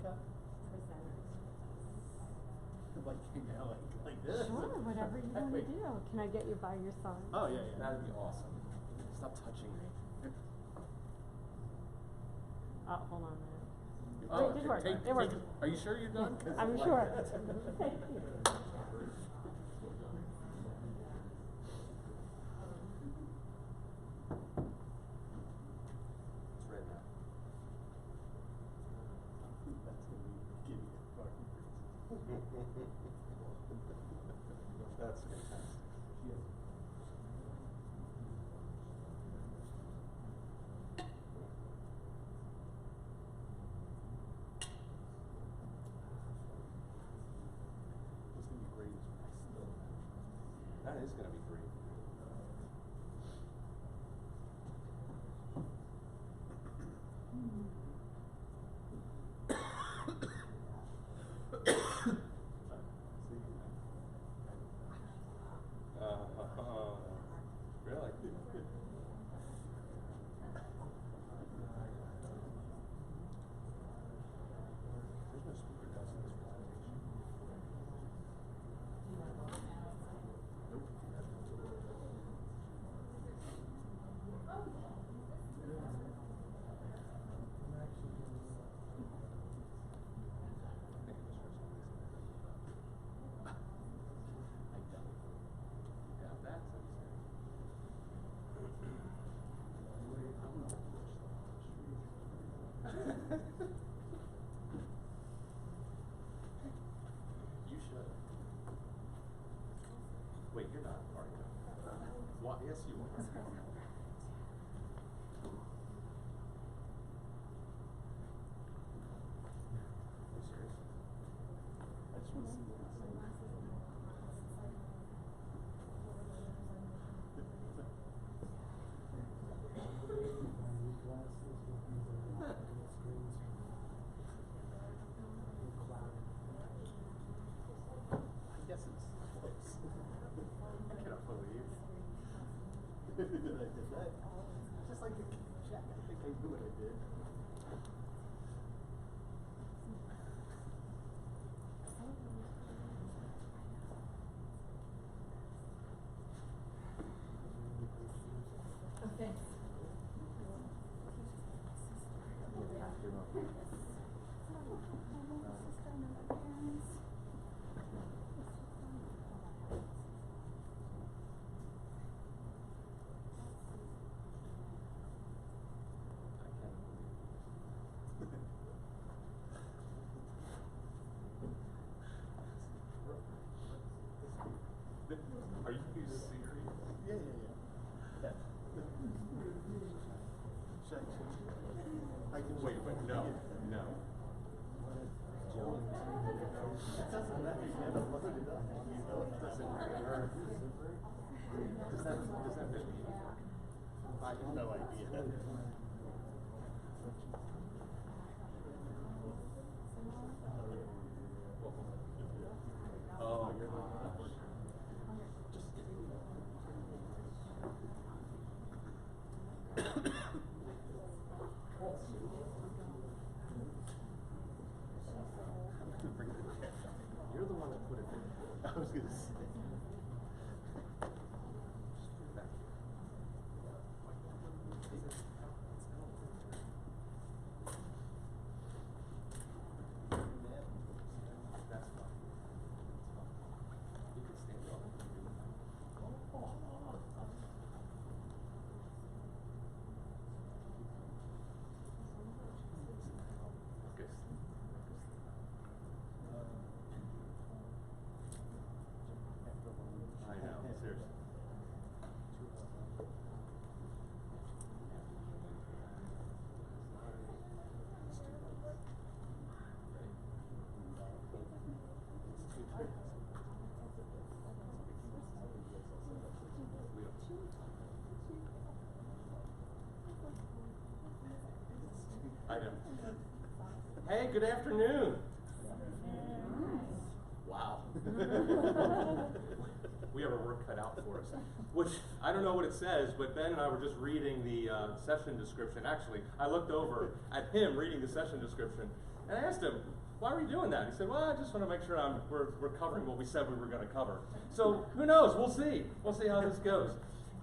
cup? Like, you know, like this? Sure, whatever you want to do. Can I get you by your side? Oh, yeah, yeah. That'd be awesome. Stop touching me. Oh, hold on a minute. Oh, it did work. take, It worked. are you sure you're done? I'm sure. Thank you. It's red now. That's gonna be giving it party. That's fantastic. What's gonna be great is when I spill that. That is going to be great. Really? There's no speaker dust in this presentation. Nope. You should. Wait, you're not, are you? What? Yes, you are. Are you serious? I just want to see what it's saying. I guess it's close. I cannot believe. That I did that. Just like a check. I think I knew what I did. Oh, thanks. Are you serious? Yeah, yeah, yeah. Should I I can Wait, no, no. It doesn't matter. You haven't loaded it up. You know, it doesn't matter. Does that fit me? I have no idea. Oh, you're not. You're the one that put it in. I was gonna say. That's fine. You can stand up and do it. I know, seriously. I know. Hey, good afternoon. Wow. We have our work cut out for us. Which, I don't know what it says, but Ben and I were just reading the session description. Actually, I looked over at him reading the session description, And I asked him, why are we doing that? He said, well, I just want to make sure we're covering what we said we were going to cover. So who knows? We'll see. We'll see how this goes.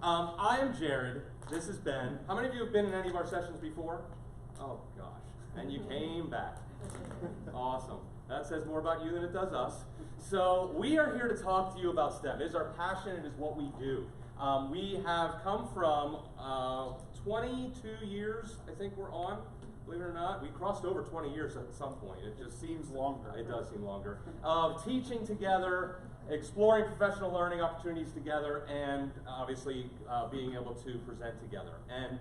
I am Jared. This is Ben. How many of you have been in any of our sessions before? Oh, gosh. And you came back. Awesome. That says more about you than it does us. So we are here to talk to you about STEM. It is our passion. It is what we do. We have come from 22 years, I think we're on, believe it or not. We crossed over 20 years at some point. It just seems longer. It does seem longer. Of teaching together, exploring professional learning opportunities together, and obviously being able to present together. And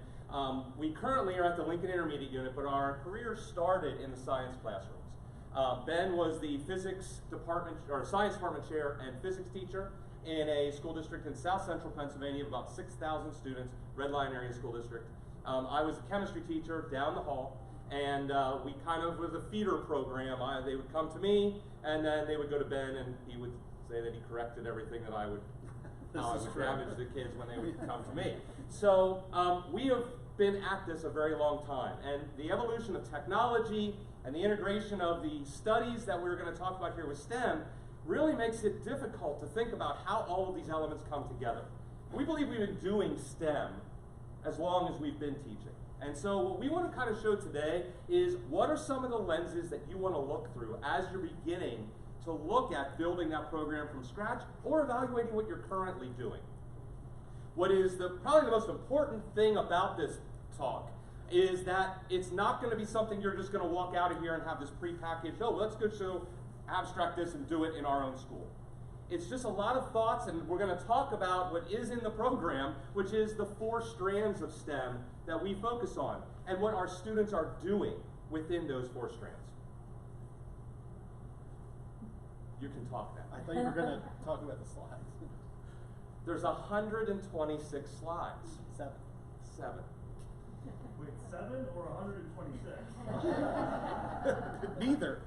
we currently are at the Lincoln Intermediate Unit, but our career started in the science classrooms. Ben was the physics department, or science department chair and physics teacher in a school district in South Central Pennsylvania of about 6,000 students, Red Line Area School District. I was a chemistry teacher down the hall, and we kind of was a feeder program. They would come to me, and then they would go to Ben, and he would say that he corrected everything that I would, how I would damage the kids when they would come to me. So we have been at this a very long time, and the evolution of technology and the integration of the studies that we're going to talk about here with STEM really makes it difficult to think about how all of these elements come together. We believe we've been doing STEM as long as we've been teaching. And so what we want to kind of show today is what are some of the lenses that you want to look through as you're beginning to look at building that program from scratch or evaluating what you're currently doing. What is probably the most important thing about this talk is that it's not going to be something you're just going to walk out of here and have this prepackaged, oh, let's go so abstract this and do it in our own school. It's just a lot of thoughts, and we're going to talk about what is in the program, which is the 4 strands of STEM that we focus on, and what our students are doing within those 4 strands. You can talk now. I thought you were going to talk about the slides. There's 126 slides. 7. 7. Wait, 7 or 126? Neither.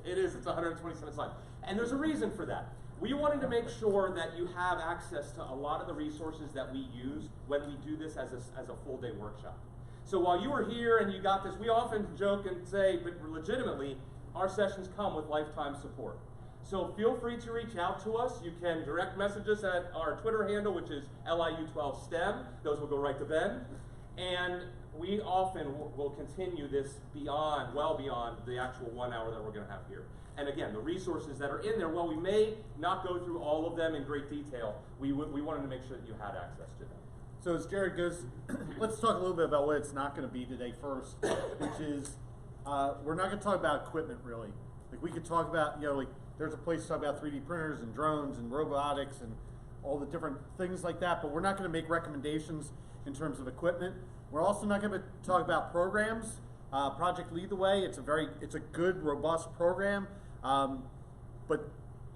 It is, it's 127 slides. And there's a reason for that. We wanted to make sure that you have access to a lot of the resources that we use when we do this as a full-day workshop. So while you were here and you got this, we often joke and say, but legitimately, our sessions come with lifetime support. So feel free to reach out to us. You can direct message us at our Twitter handle, which is LIU12STEM. Those will go right to Ben. And we often will continue this beyond, well beyond the actual 1 hour that we're going to have here. And again, the resources that are in there, while we may not go through all of them in great detail, we wanted to make sure that you had access to them. So as Jared goes, let's talk a little bit about what it's not going to be today first, which is we're not going to talk about equipment really. Like we could talk about, like there's a place to talk about 3D printers and drones and robotics and all the different things like that, but we're not going to make recommendations in terms of equipment. We're also not going to talk about programs. Project Lead the Way, it's a good, robust program, but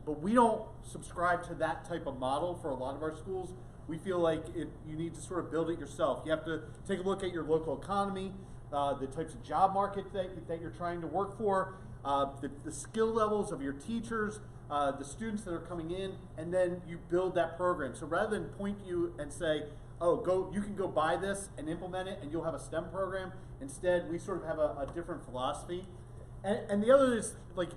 we don't subscribe to that type of model for a lot of our schools. We feel like you need to sort of build it yourself. You have to take a look at your local economy, the types of job market that you're trying to work for, the skill levels of your teachers, the students that are coming in, and then you build that program. So rather than point you and say, oh, you can go buy this and implement it and you'll have a STEM program, instead we sort of have a different philosophy. And the other is, like,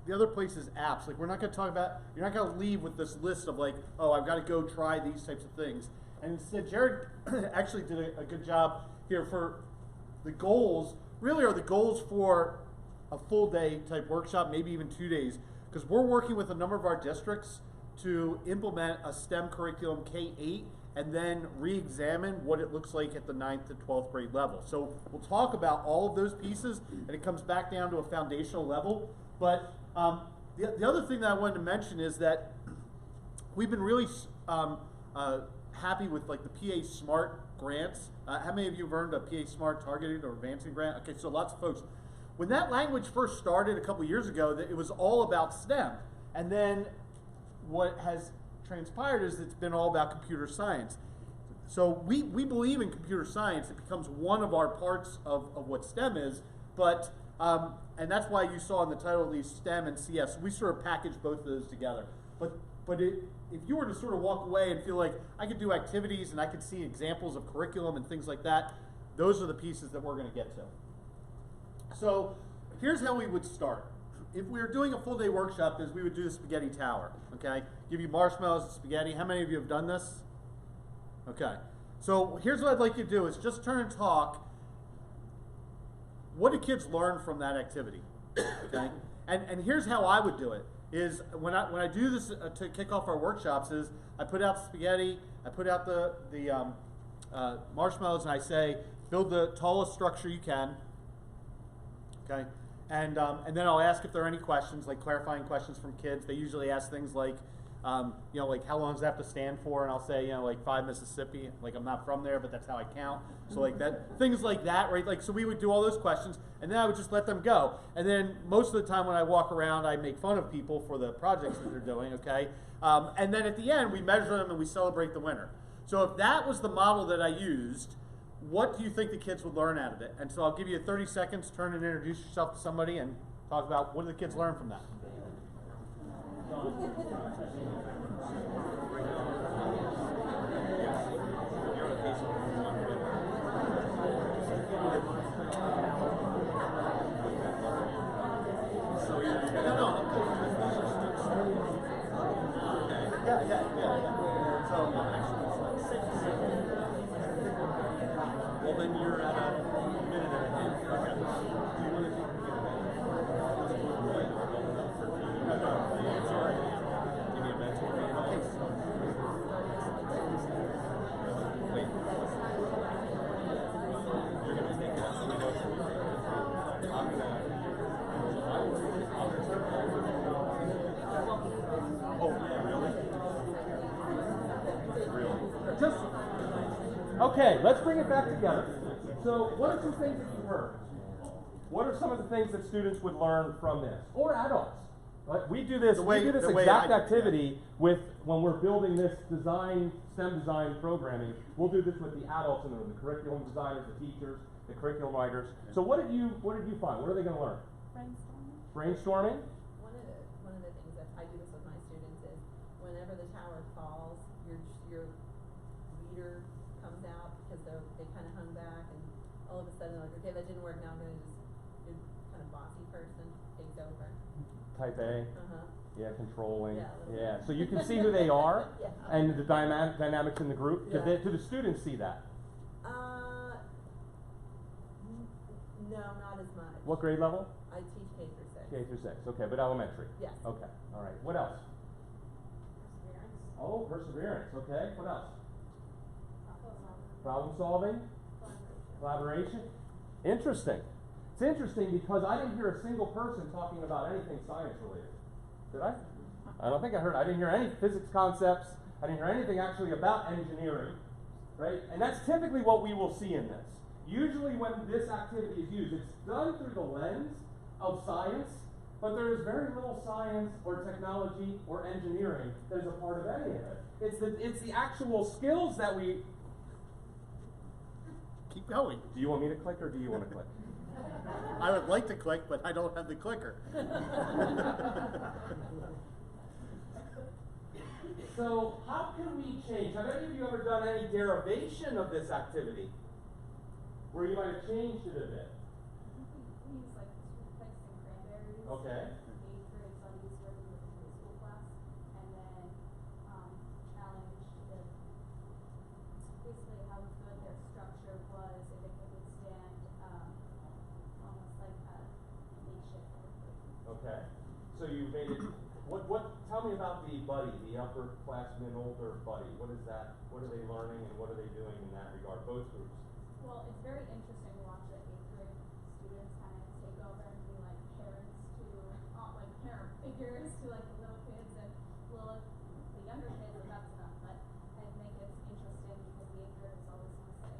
the other place is apps. Like, we're not going to talk about, you're not going to leave with this list of like, oh, I've got to go try these types of things. And instead, Jared actually did a good job here for the goals, really are the goals for a full day type workshop, maybe even 2 days, because we're working with a number of our districts to implement a STEM curriculum K-8 and then re-examine what it looks like at the 9th to 12th grade level. So we'll talk about all of those pieces, and it comes back down to a foundational level. But the other thing that I wanted to mention is that we've been really happy with like the PA Smart grants. How many of you have earned a PA Smart targeted or advancing grant? Okay, so lots of folks. When that language first started a couple years ago, it was all about STEM. And then what has transpired is it's been all about computer science. So we believe in computer science. It becomes one of our parts of what STEM is, but and that's why you saw in the title of these STEM and CS, we sort of package both of those together. But if you were to sort of walk away and feel like I could do activities and I could see examples of curriculum and things like that, those are the pieces that we're going to get to. So here's how we would start. If we were doing a full day workshop, is we would do the spaghetti tower. Okay, give you marshmallows and spaghetti. How many of you have done this? Okay. So here's what I'd like you to do: is just turn and talk. What do kids learn from that activity? Okay, and here's how I would do it: is when I do this to kick off our workshops, is I put out spaghetti, I put out the marshmallows, and I say, build the tallest structure you can. Okay, and then I'll ask if there are any questions, like clarifying questions from kids. They usually ask things like, you know, like how long does it have to stand for? And I'll say, you know, like 5 Mississippi. Like I'm not from there, but that's how I count. So like that, things like that, right? Like so we would do all those questions, and then I would just let them go. And then most of the time when I walk around, I make fun of people for the projects that they're doing. Okay, and then at the end we measure them and we celebrate the winner. So if that was the model that I used, what do you think the kids would learn out of it? And so I'll give you 30 seconds, turn and introduce yourself to somebody and talk about what do the kids learn from that. Well, then you're at a minute and a half. Okay. Do you want to take give me a mentor meeting? Wait. You're going to take that. I'm going to. Oh, yeah, really? Just. Okay, let's bring it back together. So, what are some things that you heard? What are some of the things that students would learn from this, or adults? Like we do this exact activity with when we're building this design, STEM design programming. We'll do this with the adults in the room, the curriculum designers, the teachers, the curriculum writers. So, what did you find? What are they going to learn? Brainstorming. One of the things that I do this with my students is whenever the tower falls, your leader comes out because they kind of hung back, and all of a sudden like, okay, that didn't work. Now I'm going to just kind of bossy person takes over. Type A. Yeah, controlling. Yeah. So you can see who they are Yeah. and the dynamics in the group. Yeah. Do the students see that? No, not as much. What grade level? I teach K through 6. K through 6. Okay, but elementary. Yes. Okay. All right. What else? Perseverance. Oh, perseverance. Okay. What else? Problem solving. Collaboration. Interesting. It's interesting because I didn't hear a single person talking about anything science related. Did I? I don't think I heard. I didn't hear any physics concepts. I didn't hear anything actually about engineering, right? And that's typically what we will see in this. Usually when this activity is used, it's done through the lens of science, but there is very little science or technology or engineering that is a part of any of it. It's the actual skills that we... Keep going. Do you want me to click or do you want to click? I would like to click, but I don't have the clicker. So how can we change? Have any of you ever done any derivation of this activity? Where you might have changed it a bit? We use like toothpicks and cranberries. Okay. 8th grade, so I used working with the preschool class, and then challenged the basically how good their structure was, if it could withstand almost like a makeshift earthquake. Okay. So you made it. Tell me about the buddy, the upperclassman, older buddy. What is that? What are they learning and what are they doing in that regard? Both groups. Well, it's very interesting to watch the 8th grade students kind of take over and be like parents to, like parent figures to like the little kids, and the younger kids are that's enough, but I make it interesting because the 8th graders always want to say,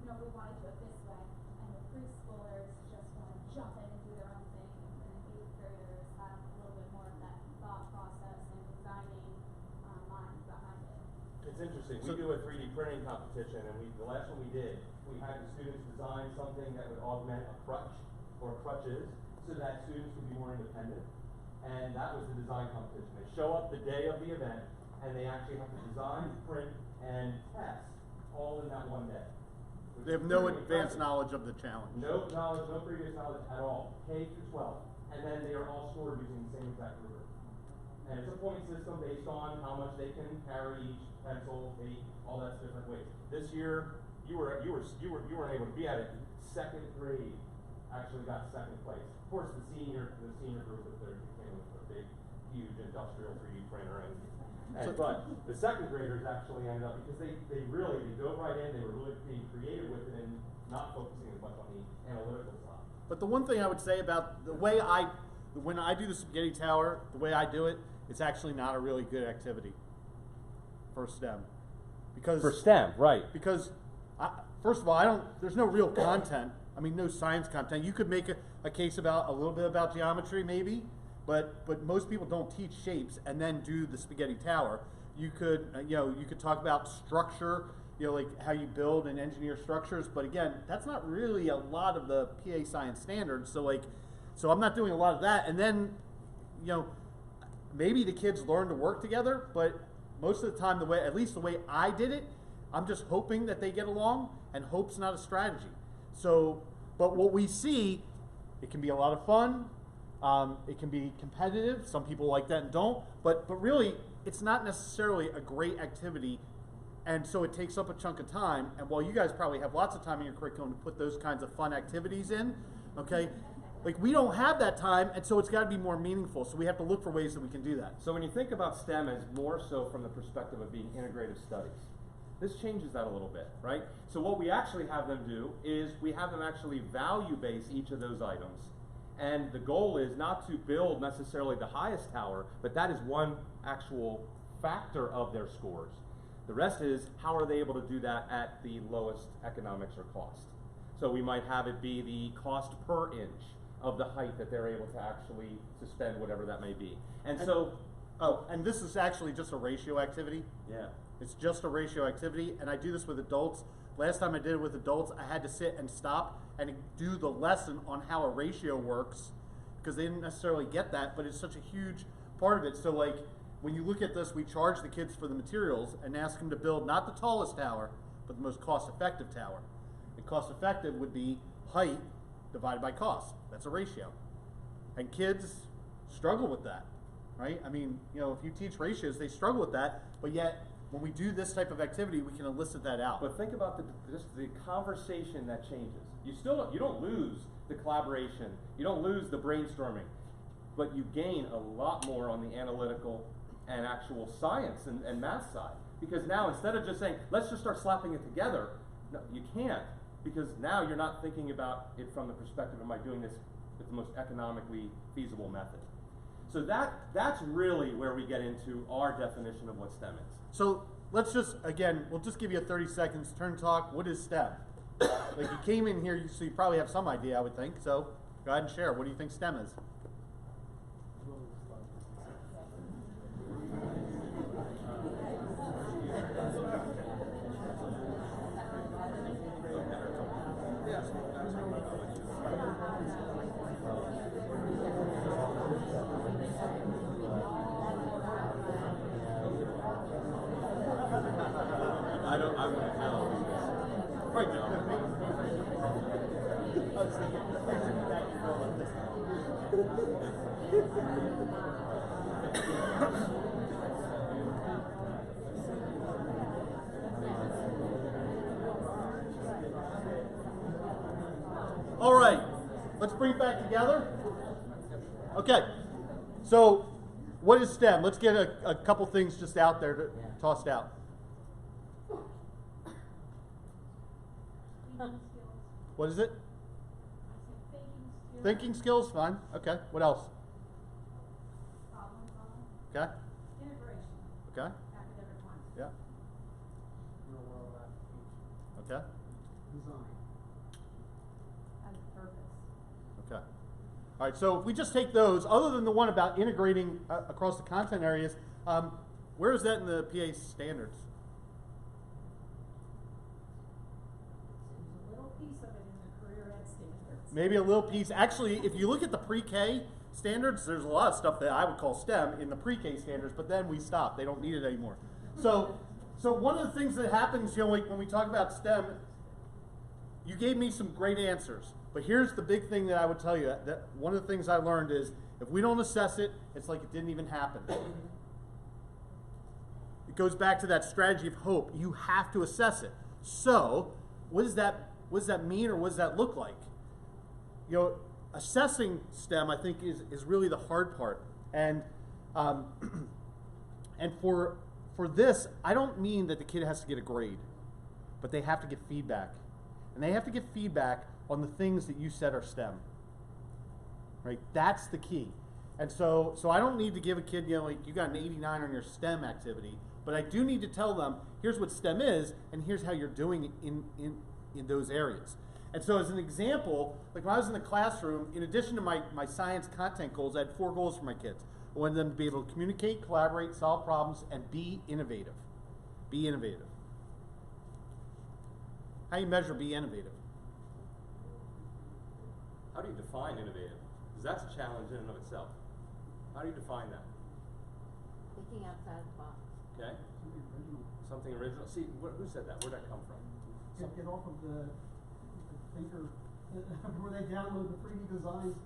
no, we want to do it this way, and the preschoolers just want to jump in and do their own thing, and the 8th graders have a little bit more of that thought process and designing mind behind it. It's interesting. We do a 3D printing competition, and the last one we did, we had the students design something that would augment a crutch or crutches so that students could be more independent. And that was the design competition. They show up the day of the event, and they actually have to design, print, and test all in that one day. They have no advanced knowledge of the challenge. No knowledge, no previous knowledge at all. K through 12. And then they are all scored using the same exact rubric. And it's a point system based on how much they can carry each pencil, tape, all that's different weights. This year, you weren't able to be at it. Second grade actually got second place. Of course, the senior group with their came with a big, huge industrial 3D printer, but the second graders actually ended up because they dove right in. They were really being creative with it and not focusing as much on the analytical side. But the one thing I would say about the way when I do the spaghetti tower, the way I do it, it's actually not a really good activity for STEM. Because For STEM, right. Because, first of all, there's no real content. I mean, no science content. You could make a case about a little bit about geometry, maybe, but most people don't teach shapes and then do the spaghetti tower. You could, you could talk about structure, like how you build and engineer structures. But again, that's not really a lot of the PA science standards. So I'm not doing a lot of that. And then, maybe the kids learn to work together, but most of the time, at least the way I did it, I'm just hoping that they get along, and hope's not a strategy. So, but what we see, it can be a lot of fun, it can be competitive, some people like that and don't, but really, it's not necessarily a great activity, and so it takes up a chunk of time, and while you guys probably have lots of time in your curriculum to put those kinds of fun activities in, okay, like we don't have that time, and so it's got to be more meaningful. So we have to look for ways that we can do that. So when you think about STEM as more so from the perspective of being integrative studies, this changes that a little bit, right? So what we actually have them do is we have them actually value base each of those items. And the goal is not to build necessarily the highest tower, but that is one actual factor of their scores. The rest is how are they able to do that at the lowest economics or cost. So we might have it be the cost per inch of the height that they're able to actually suspend, whatever that may be. And this is actually just a ratio activity. Yeah. It's just a ratio activity, and I do this with adults. Last time I did it with adults, I had to sit and stop and do the lesson on how a ratio works, because they didn't necessarily get that, but it's such a huge part of it. So like, when you look at this, we charge the kids for the materials and ask them to build not the tallest tower, but the most cost-effective tower. And cost-effective would be height divided by cost. That's a ratio. And kids struggle with that, right? I mean, if you teach ratios, they struggle with that, but yet when we do this type of activity, we can elicit that out. But think about just the conversation that changes. You don't lose the collaboration, you don't lose the brainstorming, but you gain a lot more on the analytical and actual science and math side. Because now instead of just saying, let's just start slapping it together, no, you can't. Because now you're not thinking about it from the perspective, am I doing this with the most economically feasible method? So that's really where we get into our definition of what STEM is. So we'll just give you 30 seconds, turn talk. What is STEM? Like you came in here, so you probably have some idea, I would think. So go ahead and share. What do you think STEM is? I wouldn't know. Right, John. All right, let's bring it back together. Okay, so what is STEM? Let's get a couple things just out there tossed out. What is it? Thinking skills, fine. Okay, what else? Problem solving. Okay, Integration. okay, Academic ones. yeah, Real world application. okay, Design. And purpose. okay. All right, so if we just take those, other than the one about integrating across the content areas, where is that in the PA standards? There's a little piece of it in the career ed standards. Maybe a little piece. Actually, if you look at the pre-K standards, there's a lot of stuff that I would call STEM in the pre-K standards, but then we stop. They don't need it anymore. So one of the things that happens, like when we talk about STEM, you gave me some great answers, but here's the big thing that I would tell you, that one of the things I learned is, if we don't assess it, it's like it didn't even happen. It goes back to that strategy of hope. You have to assess it. So, what does that mean, or what does that look like? You know, assessing STEM, I think, is really the hard part. And and for this, I don't mean that the kid has to get a grade, but they have to get feedback. And they have to get feedback on the things that you said are STEM. Right? That's the key. And so I don't need to give a kid, you know, like, you got an 89 on your STEM activity, but I do need to tell them, here's what STEM is, and here's how you're doing it in those areas. And so as an example, like when I was in the classroom, in addition to my science content goals, I had 4 goals for my kids. I wanted them to be able to communicate, collaborate, solve problems, and be innovative. Be innovative. How do you measure be innovative? How do you define innovative? Because that's a challenge in and of itself. How do you define that? Thinking outside the box. Okay? Something original. Something original. See, who said that? Where'd that come from? Get off of the thinker, where they download the 3D designs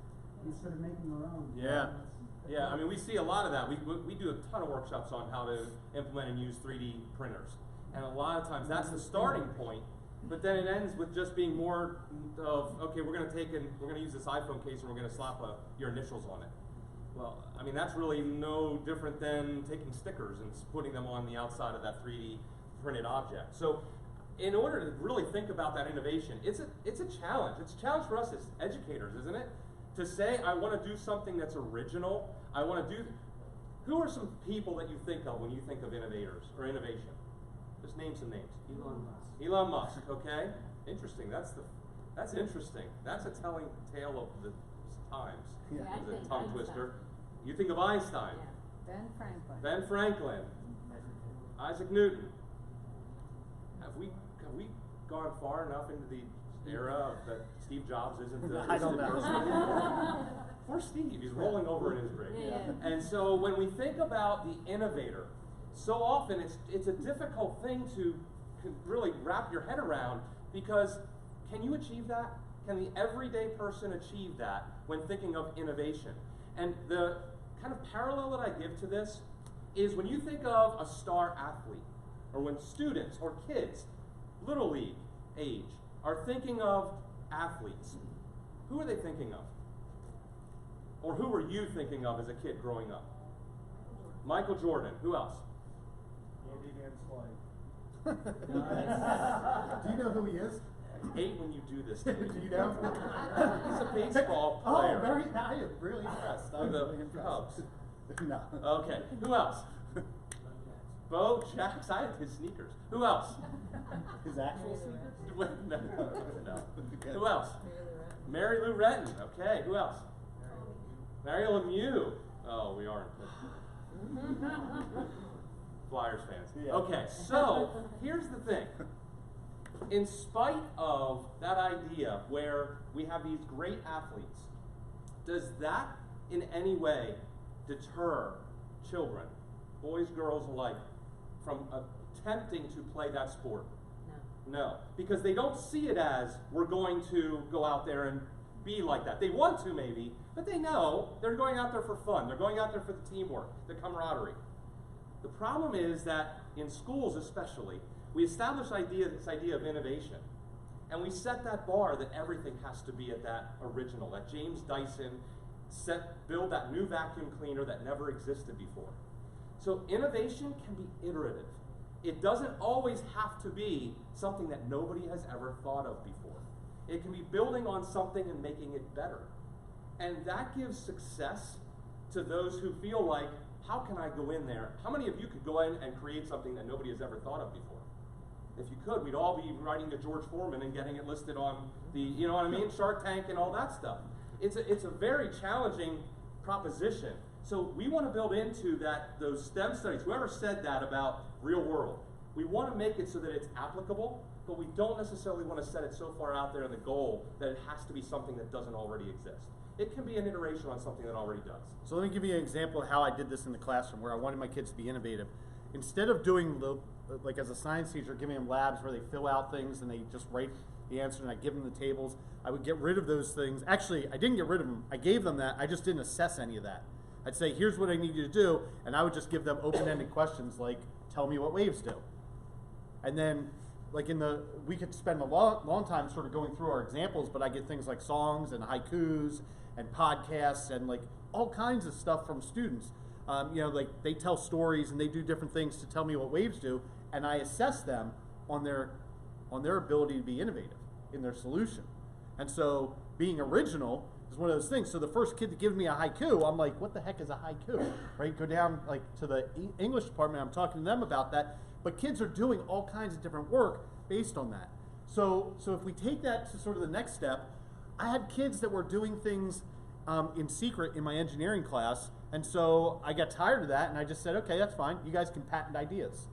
instead of making their own. Yeah. Yeah, I mean, we see a lot of that. We do a ton of workshops on how to implement and use 3D printers. And a lot of times that's the starting point, but then it ends with just being more of, okay, we're gonna use this iPhone case and we're gonna slap your initials on it. Well, I mean, that's really no different than taking stickers and putting them on the outside of that 3D printed object. So in order to really think about that innovation, it's a challenge. It's a challenge for us as educators, isn't it? To say, I want to do something that's original. I want to do. Who are some people that you think of when you think of innovators or innovation? Just name some names. Elon Musk. Elon Musk. Okay, interesting. That's interesting. That's a telling tale of the times. Yeah. I It's a think tongue Einstein. twister. You think of Einstein, Yeah. Ben Franklin. Ben Franklin, Isaac Newton. Have we gone far enough into the era of that Steve Jobs isn't the I don't know. person? Poor Steve, he's rolling over in his grave. Yeah. And so when we think about the innovator, so often it's a difficult thing to really wrap your head around, because can you achieve that? Can the everyday person achieve that when thinking of innovation? And the kind of parallel that I give to this is when you think of a star athlete, or when students or kids, Little League age, are thinking of athletes, who are they thinking of? Or who were you thinking of as a kid growing up? Michael Jordan. Who else? Andy Van Slyke. Do you know who he is? I hate when you do this to me. Do you know? He's a baseball player. Oh, I am really impressed. I'm For the really impressed. Cubs. No. Okay. Who else? Bo Jackson. I had his sneakers. Who else? His actual sneakers? No. Who else? Mary Lou Retton. Okay. Who else? Mario Lemieux. Oh, we aren't. Flyers fans. Yeah. Okay, so here's the thing. In spite of that idea where we have these great athletes, does that in any way deter children, boys, girls alike, from attempting to play that sport? No. No, because they don't see it as we're going to go out there and be like that. They want to maybe, but they know they're going out there for fun. They're going out there for the teamwork, the camaraderie. The problem is that in schools especially, we establish this idea of innovation. And we set that bar that everything has to be at that original, that James Dyson build that new vacuum cleaner that never existed before. So innovation can be iterative. It doesn't always have to be something that nobody has ever thought of before. It can be building on something and making it better. And that gives success to those who feel like, how can I go in there? How many of you could go in and create something that nobody has ever thought of before? If you could, we'd all be writing to George Foreman and getting it listed on the, you know what I mean, Shark Tank and all that stuff. It's a very challenging proposition. So we want to build into those STEM studies. Whoever said that about real world, we want to make it so that it's applicable, but we don't necessarily want to set it so far out there in the goal that it has to be something that doesn't already exist. It can be an iteration on something that already does. So let me give you an example of how I did this in the classroom, where I wanted my kids to be innovative. Instead of doing like as a science teacher, giving them labs where they fill out things and they just write the answer, and I give them the tables. I would get rid of those things. Actually, I didn't get rid of them. I gave them that. I just didn't assess any of that. I'd say, here's what I need you to do, and I would just give them open-ended questions like, tell me what waves do. And then, like we could spend a long time sort of going through our examples, but I get things like songs and haikus and podcasts and like all kinds of stuff from students. Like they tell stories and they do different things to tell me what waves do, and I assess them on their ability to be innovative in their solution. And so being original is one of those things. So the first kid to give me a haiku, I'm like, what the heck is a haiku? Right? Go down like to the English department, I'm talking to them about that. But kids are doing all kinds of different work based on that. So if we take that to sort of the next step, I had kids that were doing things in secret in my engineering class, and so I got tired of that, and I just said, okay, that's fine. You guys can patent ideas,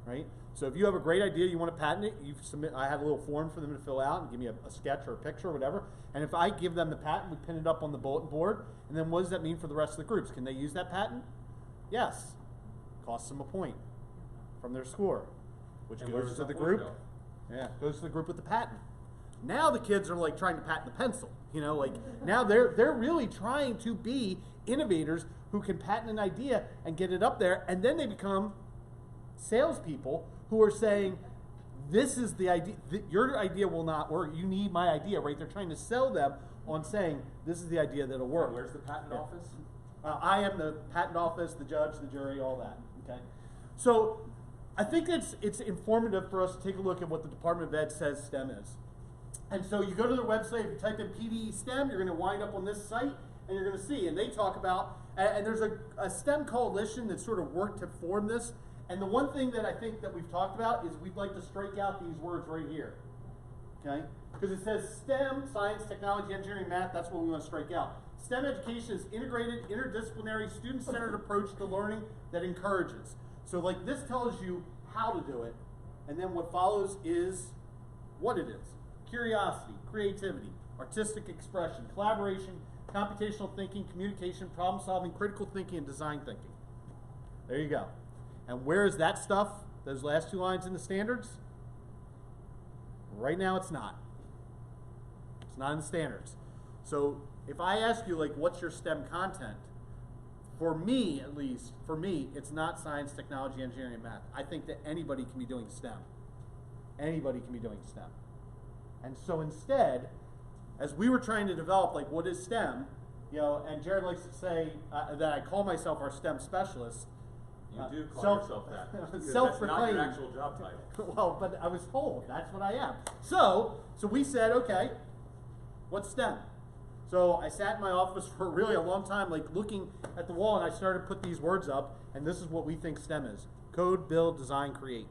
right? So if you have a great idea, you want to patent it, you submit. I had a little form for them to fill out and give me a sketch or a picture or whatever. And if I give them the patent, we pin it up on the bulletin board. And then what does that mean for the rest of the groups? Can they use that patent? Yes. Costs them a point from their score, which And where goes does to that the point group. go? Yeah, goes to the group with the patent. Now the kids are like trying to patent the pencil. Like now they're really trying to be innovators who can patent an idea and get it up there, and then they become salespeople who are saying, this is the idea, your idea will not work, you need my idea, right? They're trying to sell them on saying, this is the idea that'll work. And where's the patent office? I am the patent office, the judge, the jury, all that, okay? So I think it's informative for us to take a look at what the Department of Ed says STEM is. And so you go to their website, if you type in PDE STEM, you're going to wind up on this site, and you're going to see, and they talk about, and there's a STEM coalition that sort of worked to form this. And the one thing that I think that we've talked about is we'd like to strike out these words right here, okay? Because it says STEM, science, technology, engineering, math, that's what we want to strike out. STEM education is integrated, interdisciplinary, student-centered approach to learning that encourages. So like this tells you how to do it, and then what follows is what it is. Curiosity, creativity, artistic expression, collaboration, computational thinking, communication, problem solving, critical thinking, and design thinking. There you go. And where is that stuff, those last two lines in the standards? Right now it's not. It's not in the standards. So if I ask you, like, what's your STEM content? For me, at least, it's not science, technology, engineering, and math. I think that anybody can be doing STEM. Anybody can be doing STEM. And so instead, as we were trying to develop, like, what is STEM, and Jared likes to say that I call myself our STEM specialist. You do call yourself that. Because that's not your actual job title. Well, but I was told that's what I am. So we said, okay, what's STEM? So I sat in my office for really a long time, like looking at the wall, and I started to put these words up, and this is what we think STEM is. Code, build, design, create.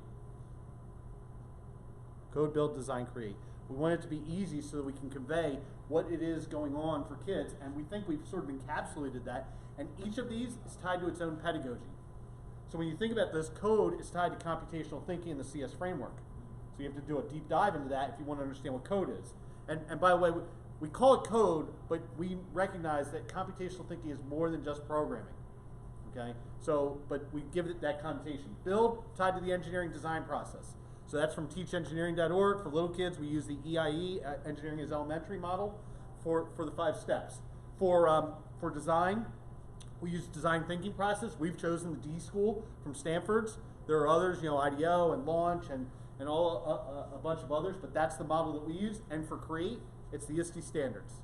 Code, build, design, create. We want it to be easy so that we can convey what it is going on for kids, and we think we've sort of encapsulated that, and each of these is tied to its own pedagogy. So when you think about this, code is tied to computational thinking in the CS framework. So you have to do a deep dive into that if you want to understand what code is. And by the way, we call it code, but we recognize that computational thinking is more than just programming. Okay? So, but we give it that connotation. Build, tied to the engineering design process. So that's from teachengineering.org. For little kids, we use the EIE, Engineering is Elementary model, for the 5 steps. For design, we use design thinking process. We've chosen the D school from Stanford's. There are others, IDEO and Launch and all a bunch of others, but that's the model that we use. And for create, it's the ISTE standards.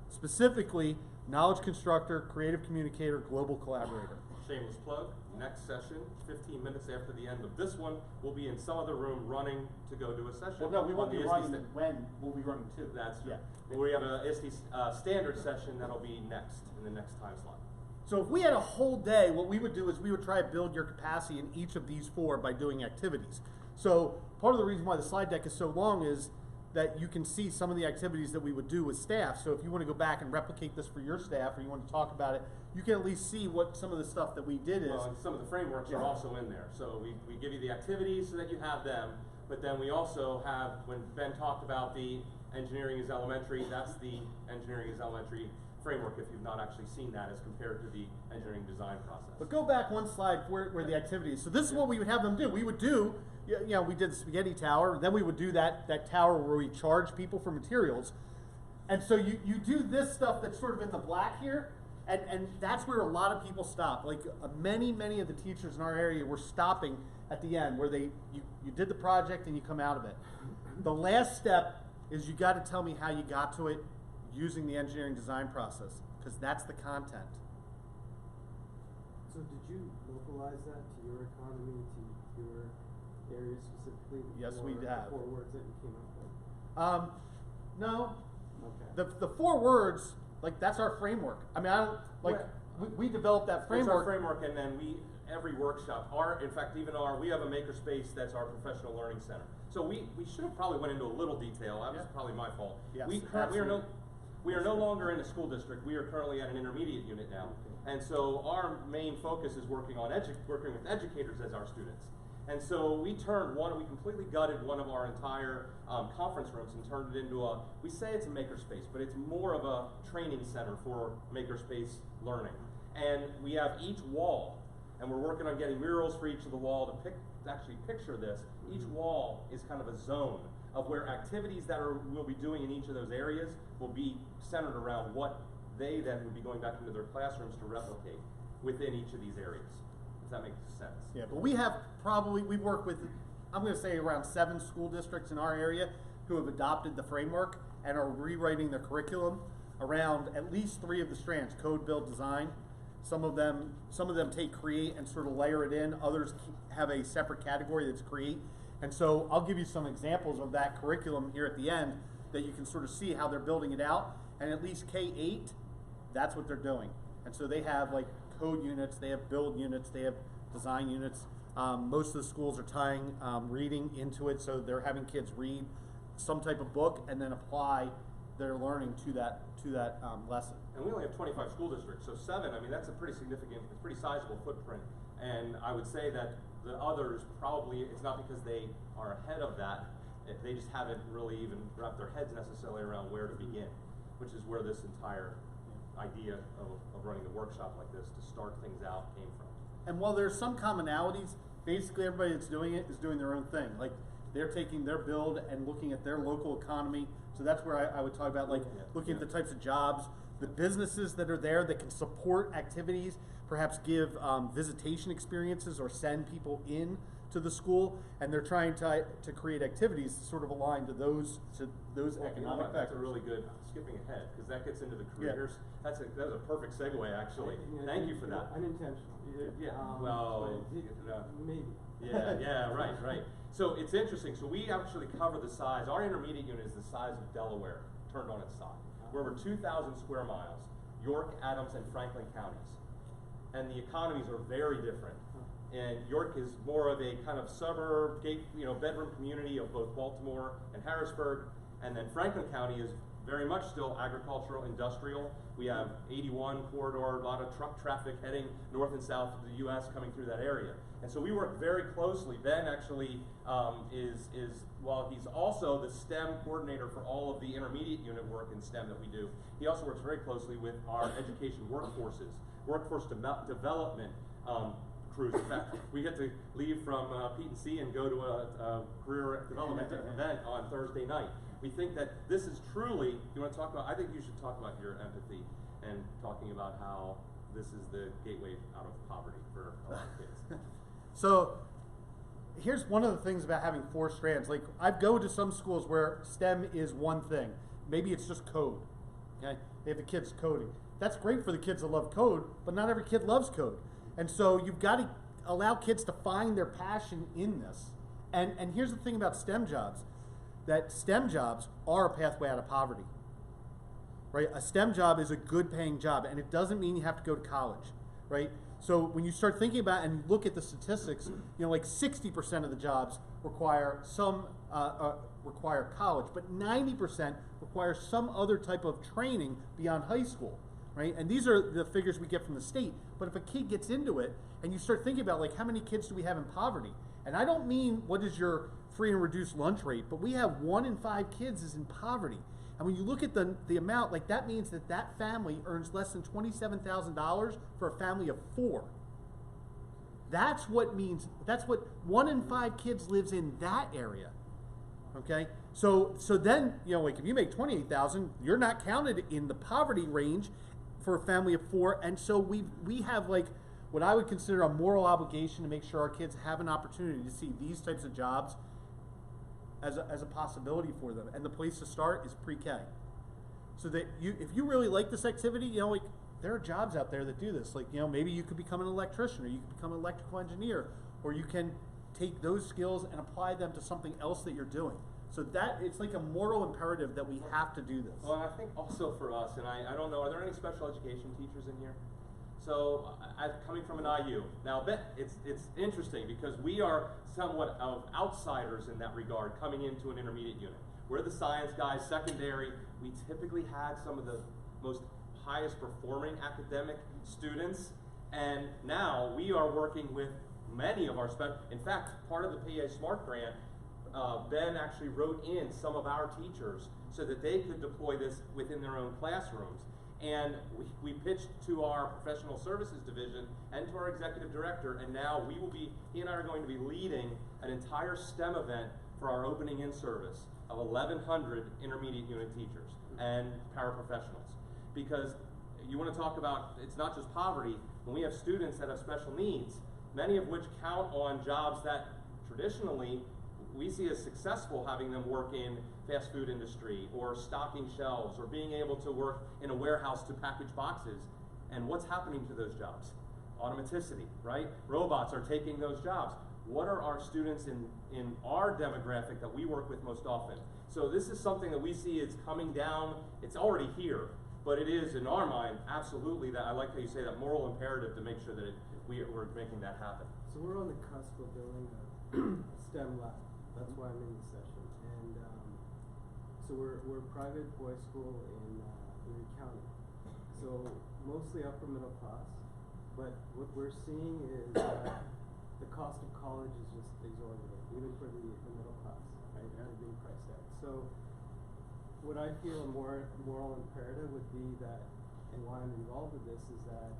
Specifically, knowledge constructor, creative communicator, global collaborator. Shameless plug. Next session, 15 minutes after the end of this one, we'll be in some other room running to go to a session. Well, no, we won't on be the running ISTE when we'll be running too. That's true. Yeah. We have an ISTE standard session that'll be next in the next time slot. So if we had a whole day, what we would do is we would try to build your capacity in each of these 4 by doing activities. So part of the reason why the slide deck is so long is that you can see some of the activities that we would do with staff. So if you want to go back and replicate this for your staff or you want to talk about it, you can at least see what some of the stuff that we did is. Well, and some of the frameworks are also in there. So we give you the activities so that you have them, but then we also have, when Ben talked about the engineering is elementary, that's the engineering is elementary framework if you've not actually seen that as compared to the engineering design process. But go back one slide where the activity is. So this is what we would have them do. We would do, you know, we did the spaghetti tower, then we would do that tower where we charge people for materials. And so you do this stuff that's sort of in the black here, and that's where a lot of people stop. Like many of the teachers in our area were stopping at the end where you did the project and you come out of it. The last step is you got to tell me how you got to it using the engineering design process, because that's the content. So did you localize that to your economy, to your area specifically? Yes, or we have. The 4 words that you came up with? No. Okay. The 4 words, like that's our framework. I mean, I don't, like, we developed that framework. It's our framework, and then every workshop, in fact, we have a makerspace that's our professional learning center. So we should have probably went into a little detail. That was probably my fault. Yes, We are no longer in a school district. We are currently at an intermediate unit now. And so our main focus is working with educators as our students. And so we completely gutted one of our entire conference rooms and turned it into we say it's a makerspace, but it's more of a training center for makerspace learning. And we have each wall, and we're working on getting murals for each of the wall to actually picture this. Each wall is kind of a zone of where activities that we'll be doing in each of those areas will be centered around what they then would be going back into their classrooms to replicate within each of these areas. Does that make sense? Yeah, but we work with, I'm going to say around 7 school districts in our area who have adopted the framework and are rewriting their curriculum around at least 3 of the strands: code, build, design. Some of them take create and sort of layer it in. Others have a separate category that's create. And so I'll give you some examples of that curriculum here at the end that you can sort of see how they're building it out. And at least K-8, that's what they're doing. And so they have like code units, they have build units, they have design units. Most of the schools are tying reading into it, so they're having kids read some type of book and then apply their learning to that lesson. And we only have 25 school districts, so 7, I mean, that's a pretty significant, pretty sizable footprint. And I would say that the others probably, it's not because they are ahead of that, they just haven't really even wrapped their heads necessarily around where to begin, which is where this entire idea of running a workshop like this to start things out came from. And while there's some commonalities, basically everybody that's doing it is doing their own thing. Like they're taking their build and looking at their local economy. So that's where I would talk about looking at the types of jobs, the businesses that are there that can support activities, perhaps give visitation experiences or send people in to the school, and they're trying to create activities sort of aligned to those economic factors. That's a really good skipping ahead, because that gets into the careers. Yeah. That was a perfect segue, actually. Thank you for that. Unintentional. Maybe. Yeah, right. So it's interesting. So we actually cover the size. Our intermediate unit is the size of Delaware, turned on its side. We're over 2,000 square miles, York, Adams, and Franklin counties. And the economies are very different. And York is more of a kind of suburb, bedroom community of both Baltimore and Harrisburg. And then Franklin County is very much still agricultural, industrial. We have 81 corridor, a lot of truck traffic heading north and south of the U.S. coming through that area. And so we work very closely. Ben actually while he's also the STEM coordinator for all of the intermediate unit work in STEM that we do, he also works very closely with our education workforce development crews. In fact, we get to leave from P&C and go to a career development event on Thursday night. We think that this is truly, you want to talk about, I think you should talk about your empathy and talking about how this is the gateway out of poverty for a lot of kids. So here's one of the things about having 4 strands. Like I go to some schools where STEM is one thing. Maybe it's just code. Okay, they have the kids coding. That's great for the kids that love code, but not every kid loves code. And so you've got to allow kids to find their passion in this. And here's the thing about STEM jobs, that STEM jobs are a pathway out of poverty. Right? A STEM job is a good paying job, and it doesn't mean you have to go to college, right? So when you start thinking about and look at the statistics, like 60% of the jobs require require college, but 90% require some other type of training beyond high school, right? And these are the figures we get from the state. But if a kid gets into it, and you start thinking about like how many kids do we have in poverty, And I don't mean what is your free and reduced lunch rate, but we have 1 in 5 kids is in poverty. And when you look at the amount, like that means that family earns less than $27,000 for a family of 4. That's what 1 in 5 kids lives in that area. Okay? So then, like if you make 28,000, you're not counted in the poverty range for a family of 4. And so we have like what I would consider a moral obligation to make sure our kids have an opportunity to see these types of jobs as a possibility for them. And the place to start is pre-K. So that if you really like this activity, like there are jobs out there that do this. Like, maybe you could become an electrician, or you could become an electrical engineer, or you can take those skills and apply them to something else that you're doing. So that it's like a moral imperative that we have to do this. Well, I think also for us, and I don't know, are there any special education teachers in here? So, coming from an IU, now it's interesting because we are somewhat of outsiders in that regard coming into an intermediate unit. We're the science guys, secondary. We typically had some of the most highest performing academic students, and now we are working with many of our in fact, part of the PA SMART grant, Ben actually wrote in some of our teachers so that they could deploy this within their own classrooms. And we pitched to our professional services division and to our executive director, and now he and I are going to be leading an entire STEM event for our opening in service of 1,100 intermediate unit teachers and paraprofessionals. Because you want to talk about, it's not just poverty, when we have students that have special needs, many of which count on jobs that traditionally we see as successful, having them work in fast food industry or stocking shelves or being able to work in a warehouse to package boxes. And what's happening to those jobs? Automaticity, right? Robots are taking those jobs. What are our students in our demographic that we work with most often? So this is something that we see is coming down. It's already here, but it is in our mind absolutely that, I like how you say that, moral imperative to make sure that we're making that happen. So we're on the cusp of building a STEM lab. That's why I'm in this session. And so we're a private boys' school in Erie County. So mostly upper middle class. But what we're seeing is the cost of college is just exorbitant, even for the middle class, right? They're being priced out. So what I feel a more moral imperative would be that, and why I'm involved with this, is that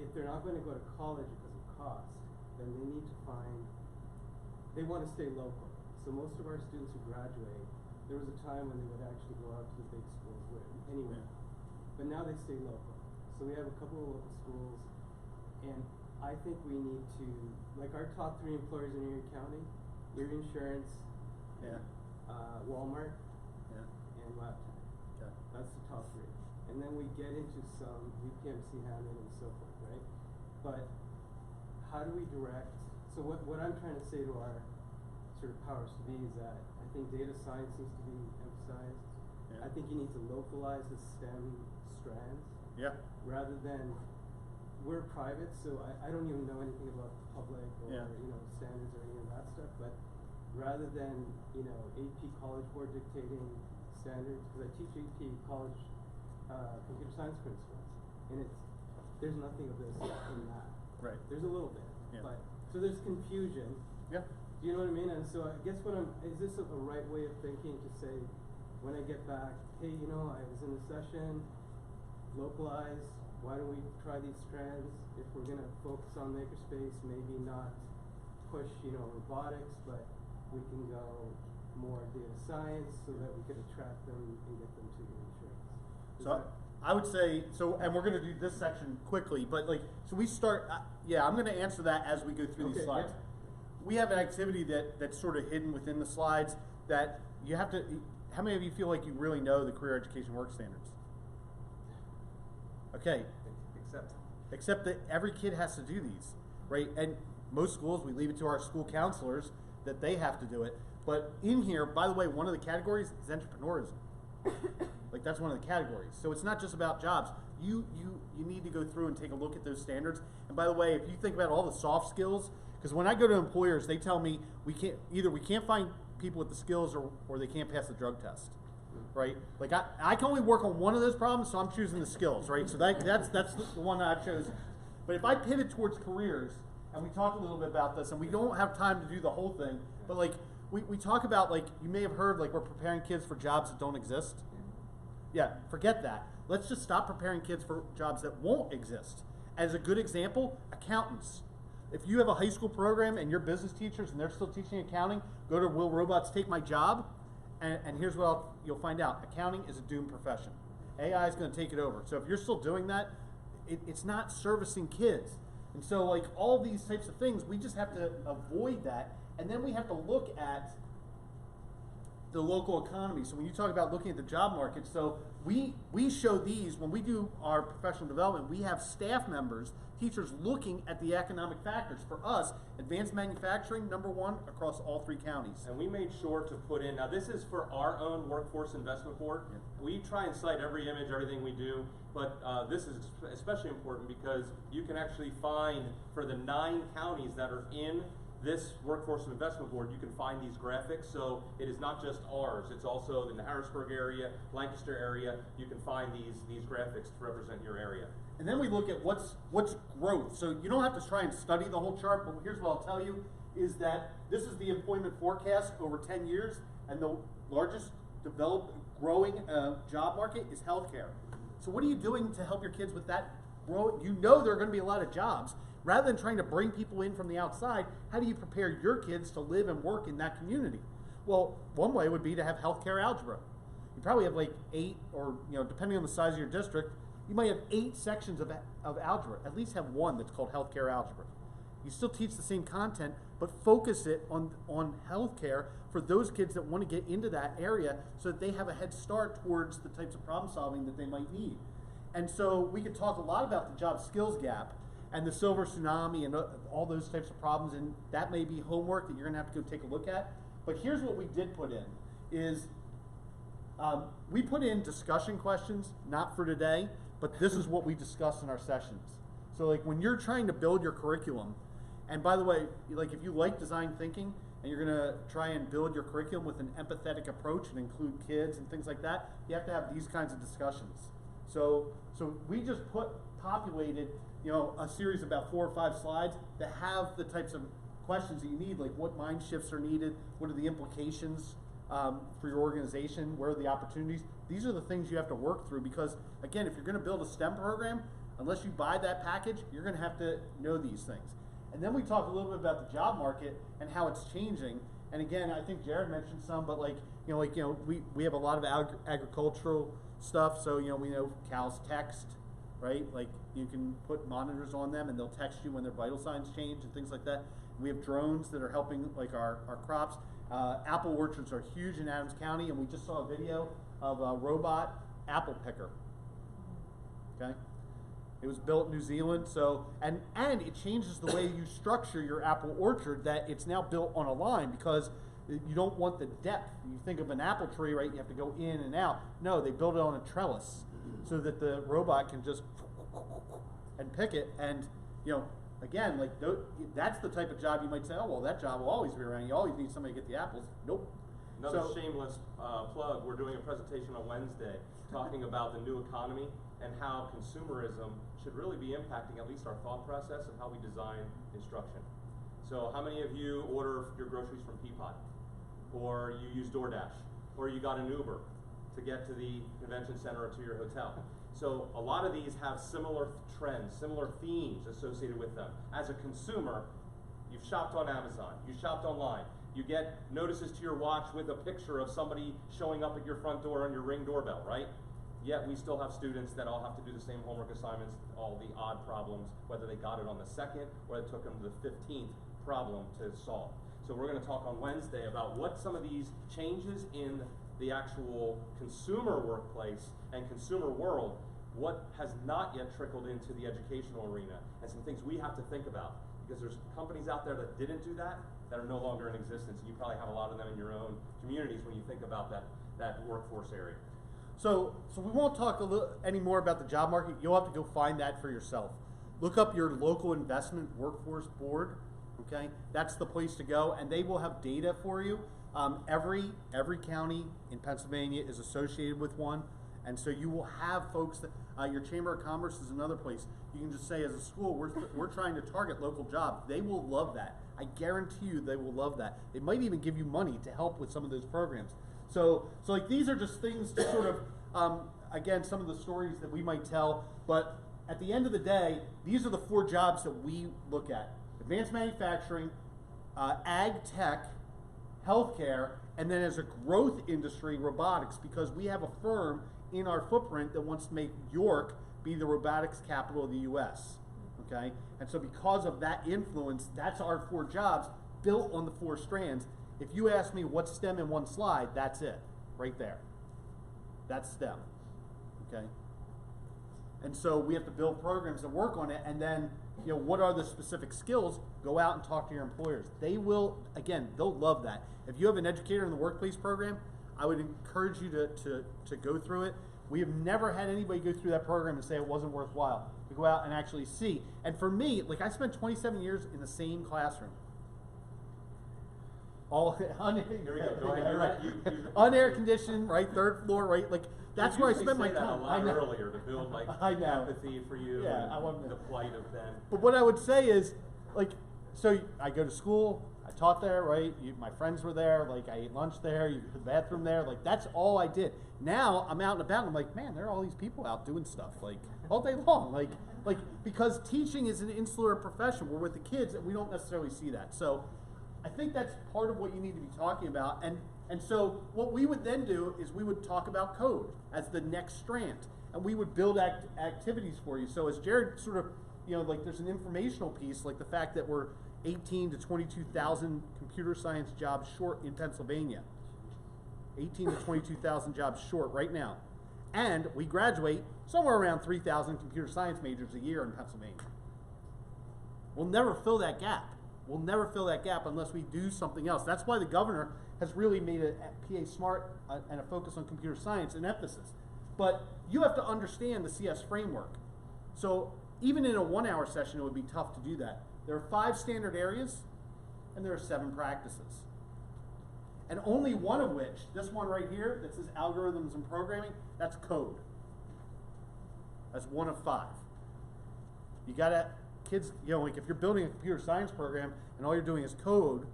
if they're not going to go to college because of cost, then they need to they want to stay local. So most of our students who graduate, there was a time when they would actually go out to the big schools anywhere. But now they stay local. So we have a couple of local schools, and I think we need to, like our top 3 employers in Erie County, Erie Insurance, Walmart, and Laptop. Okay. That's the top 3. And then we get into some UPMC Hammond and so forth, right? But how do we direct? So what I'm trying to say to our sort of powers to be is that I think data science needs to be emphasized. Yeah. I think you need to localize the STEM strands. Yeah. Rather than, we're private, so I don't even know anything about the public or standards or any of that stuff. But rather than AP College Board dictating standards, because I teach AP College computer science principles, and there's nothing of this in that. Right. There's a little bit, Yeah. but so there's confusion. Yeah. Do you know what I mean? And so I guess is this a right way of thinking to say, when I get back, hey, I was in a session, localize, why don't we try these strands? If we're gonna focus on makerspace, maybe not push, robotics, but we can go more data science so that we could attract them and get them to the insurance. So I would say, and we're going to do this section quickly, but so we start, I'm going to answer that as we go through these slides. Yeah. We have an activity that's sort of hidden within the slides that you have to, how many of you feel like you really know the career education work standards? Okay. Except that every kid has to do these, right? And most schools, we leave it to our school counselors that they have to do it. But in here, by the way, one of the categories is entrepreneurism. That's one of the categories. So it's not just about jobs. You need to go through and take a look at those standards. And by the way, if you think about all the soft skills, because when I go to employers, they tell me we can't find people with the skills or they can't pass the drug test, right? I can only work on one of those problems, so I'm choosing the skills, right? So that's the one that I've chosen. But if I pivot towards careers, and we talked a little bit about this, and we don't have time to do the whole thing, but like, we talk about, like, you may have heard, like, we're preparing kids for jobs that don't exist. Yeah, forget that. Let's just stop preparing kids for jobs that won't exist. As a good example, accountants. If you have a high school program and you're business teachers and they're still teaching accounting, go to Will Robots Take My Job? And here's what you'll find out. Accounting is a doomed profession. AI is going to take it over. So if you're still doing that, it's not servicing kids. And so, like, all these types of things, we just have to avoid that. And then we have to look at the local economy. So when you talk about looking at the job market, so we show these, when we do our professional development, we have staff members, teachers looking at the economic factors. For us, advanced manufacturing, #1 across all 3 counties. And we made sure to put in, now this is for our own workforce investment board. Yeah. We try and cite every image, everything we do, but this is especially important because you can actually find, for the 9 counties that are in this workforce investment board, you can find these graphics. So it is not just ours, it's also in the Harrisburg area, Lancaster area. You can find these graphics to represent your area. And then we look at what's growth. So you don't have to try and study the whole chart, but here's what I'll tell you, is that this is the employment forecast over 10 years, and the largest growing job market is healthcare. So what are you doing to help your kids with that growth? You know there are going to be a lot of jobs. Rather than trying to bring people in from the outside, how do you prepare your kids to live and work in that community? Well, one way would be to have healthcare algebra. You probably have like 8, or depending on the size of your district, you might have 8 sections of algebra. At least have one that's called healthcare algebra. You still teach the same content, but focus it on healthcare for those kids that want to get into that area so that they have a head start towards the types of problem solving that they might need. And so we could talk a lot about the job skills gap and the silver tsunami and all those types of problems, and that may be homework that you're going to have to go take a look at. But here's what we did put in, is we put in discussion questions, not for today, but this is what we discussed in our sessions. So like when you're trying to build your curriculum, and by the way, like if you like design thinking and you're going to try and build your curriculum with an empathetic approach and include kids and things like that, you have to have these kinds of discussions. So we just populated a series of about 4 or 5 slides that have the types of questions that you need, like what mind shifts are needed, what are the implications for your organization, where are the opportunities. These are the things you have to work through because, again, if you're going to build a STEM program, unless you buy that package, you're going to have to know these things. And then we talk a little bit about the job market and how it's changing. And again, I think Jared mentioned some, but we have a lot of agricultural stuff. So we know cows text, right? Like you can put monitors on them and they'll text you when their vital signs change and things like that. We have drones that are helping like our crops. Apple orchards are huge in Adams County, and we just saw a video of a robot apple picker. Okay, it was built in New Zealand, so and it changes the way you structure your apple orchard. That it's now built on a line because you don't want the depth. You think of an apple tree, right? You have to go in and out. No, they built it on a trellis so that the robot can just and pick it. And again, like that's the type of job you might say, oh well, that job will always be around. You always need somebody to get the apples. Nope. Another shameless plug. We're doing a presentation on Wednesday talking about the new economy and how consumerism should really be impacting at least our thought process of how we design instruction. So how many of you order your groceries from Peapod? Or you use DoorDash? Or you got an Uber to get to the convention center or to your hotel? So a lot of these have similar trends, similar themes associated with them. As a consumer, you've shopped on Amazon, you shopped online, you get notices to your watch with a picture of somebody showing up at your front door on your Ring doorbell, right? Yet we still have students that all have to do the same homework assignments, all the odd problems, whether they got it on the 2nd or it took them to the 15th problem to solve. So we're going to talk on Wednesday about what some of these changes in the actual consumer workplace and consumer world, what has not yet trickled into the educational arena, and some things we have to think about. Because there's companies out there that didn't do that are no longer in existence. And you probably have a lot of them in your own communities when you think about that workforce area. So we won't talk any more about the job market. You'll have to go find that for yourself. Look up your local investment workforce board. Okay, that's the place to go, and they will have data for you. Every county in Pennsylvania is associated with one, And so you will have folks that, your Chamber of Commerce is another place. You can just say as a school, we're trying to target local jobs. They will love that. I guarantee you they will love that. They might even give you money to help with some of those programs. So like these are just things to sort of, again, some of the stories that we might tell, but at the end of the day, these are the 4 jobs that we look at. Advanced manufacturing, ag tech, healthcare, and then as a growth industry, robotics, because we have a firm in our footprint that wants to make York be the robotics capital of the US, okay? And so because of that influence, that's our 4 jobs built on the 4 strands. If you ask me what's STEM in one slide, that's it, right there. That's STEM, okay? And so we have to build programs that work on it, and then, you know, what are the specific skills? Go out and talk to your employers. They will, again, they'll love that. If you have an educator in the workplace program, I would encourage you to go through it. We have never had anybody go through that program and say it wasn't worthwhile, to go out and actually see. And for me, like, I spent 27 years in the same classroom. All Here we go. Go ahead. right. You Unair conditioned, right, 3rd floor, right, like that's where I spent my that time. a lot I know. earlier to build like I know. empathy for you Yeah, I want and the plight of them. But what I would say is, like, so I go to school, I taught there, right? My friends were there, like I ate lunch there, you go to the bathroom there, like that's all I did. Now I'm out and about, and I'm like, man, there are all these people out doing stuff, like all day long, like because teaching is an insular profession. We're with the kids, and we don't necessarily see that. So I think that's part of what you need to be talking about. And so what we would then do is we would talk about code as the next strand, and we would build activities for you. So as Jared sort of, you know, like there's an informational piece, like the fact that we're 18 to 22,000 computer science jobs short in Pennsylvania. 18 to 22,000 jobs short right now. And we graduate somewhere around 3,000 computer science majors a year in Pennsylvania. We'll never fill that gap. We'll never fill that gap unless we do something else. That's why the governor has really made a PA Smart and a focus on computer science an emphasis. But you have to understand the CS framework. So even in a 1-hour session, it would be tough to do that. There are 5 standard areas, and there are 7 practices. And only one of which, this one right here, that says algorithms and programming, that's code. That's one of 5. You gotta, kids, you know, like if you're building a computer science program and all you're doing is code,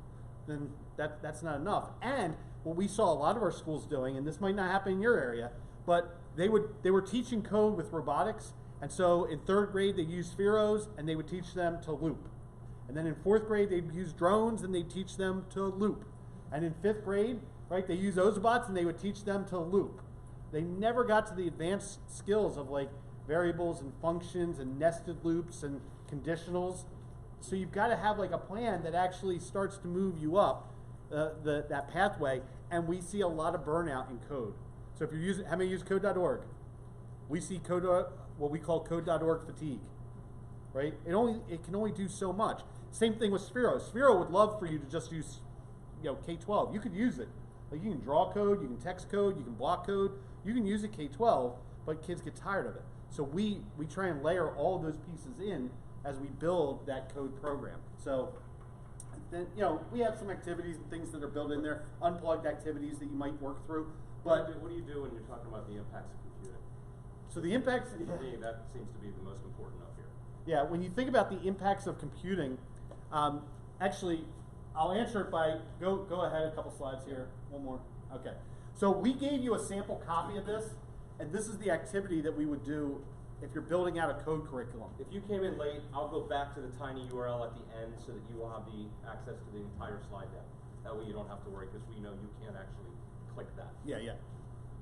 then that's not enough. And what we saw a lot of our schools doing, and this might not happen in your area, but they were teaching code with robotics, and so in 3rd grade they used spheros and they would teach them to loop. And then in 4th grade they'd use drones and they'd teach them to loop. And in 5th grade, right, they use Ozobots and they would teach them to loop. They never got to the advanced skills of like variables and functions and nested loops and conditionals. So you've got to have like a plan that actually starts to move you up that pathway. And we see a lot of burnout in code. So if you're using, how many use code.org? We see code, what we call code.org fatigue, right? It can only do so much. Same thing with Sphero. Sphero would love for you to just use, you know, K-12. You could use it. Like you can draw code, you can text code, you can block code. You can use it K-12, but kids get tired of it. So we try and layer all of those pieces in as we build that code program. So then, you know, we have some activities and things that are built in there, unplugged activities that you might work through. But what do you do when you're talking about the impacts of computing? so the impacts. For me, that seems to be the most important up here. Yeah, when you think about the impacts of computing, actually, I'll answer it by, go ahead a couple slides here, one more. Okay, so we gave you a sample copy of this, and this is the activity that we would do if you're building out a code curriculum. If you came in late, I'll go back to the tiny URL at the end so that you will have the access to the entire slide deck. That way you don't have to worry because we know you can't actually click that.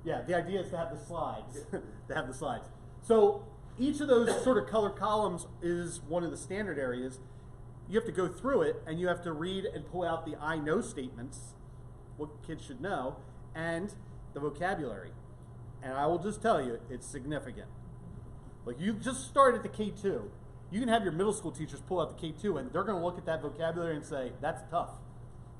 Yeah, the idea is to have the slides, to have the slides. So each of those sort of color columns is one of the standard areas. You have to go through it and you have to read and pull out the I know statements, what kids should know, and the vocabulary. And I will just tell you, it's significant. Like you just start at the K2. You can have your middle school teachers pull out the K2 and they're gonna look at that vocabulary and say, that's tough,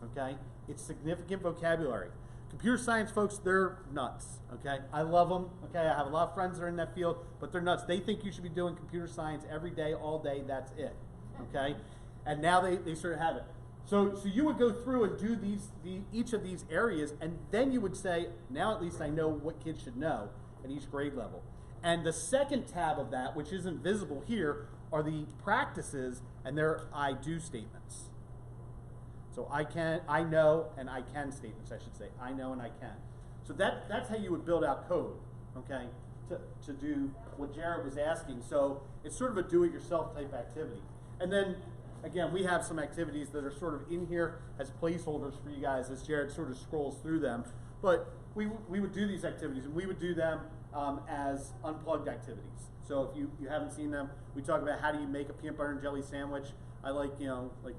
okay? It's significant vocabulary. Computer science folks, they're nuts, okay? I love them, okay? I have a lot of friends that are in that field, but they're nuts. They think you should be doing computer science every day, all day, that's it, okay? And now they sort of have it. So you would go through and do each of these areas, and then you would say, now at least I know what kids should know. at each grade level. And the second tab of that, which isn't visible here, are the practices and their I do statements. So I know, and I can statements, I should say. I know and I can. So that's how you would build out code, okay, to do what Jared was asking. So it's sort of a do-it-yourself type activity. And then, again, we have some activities that are sort of in here as placeholders for you guys as Jared sort of scrolls through them. But we would do these activities, and we would do them as unplugged activities. So if you haven't seen them, we talk about how do you make a peanut butter and jelly sandwich. I like, like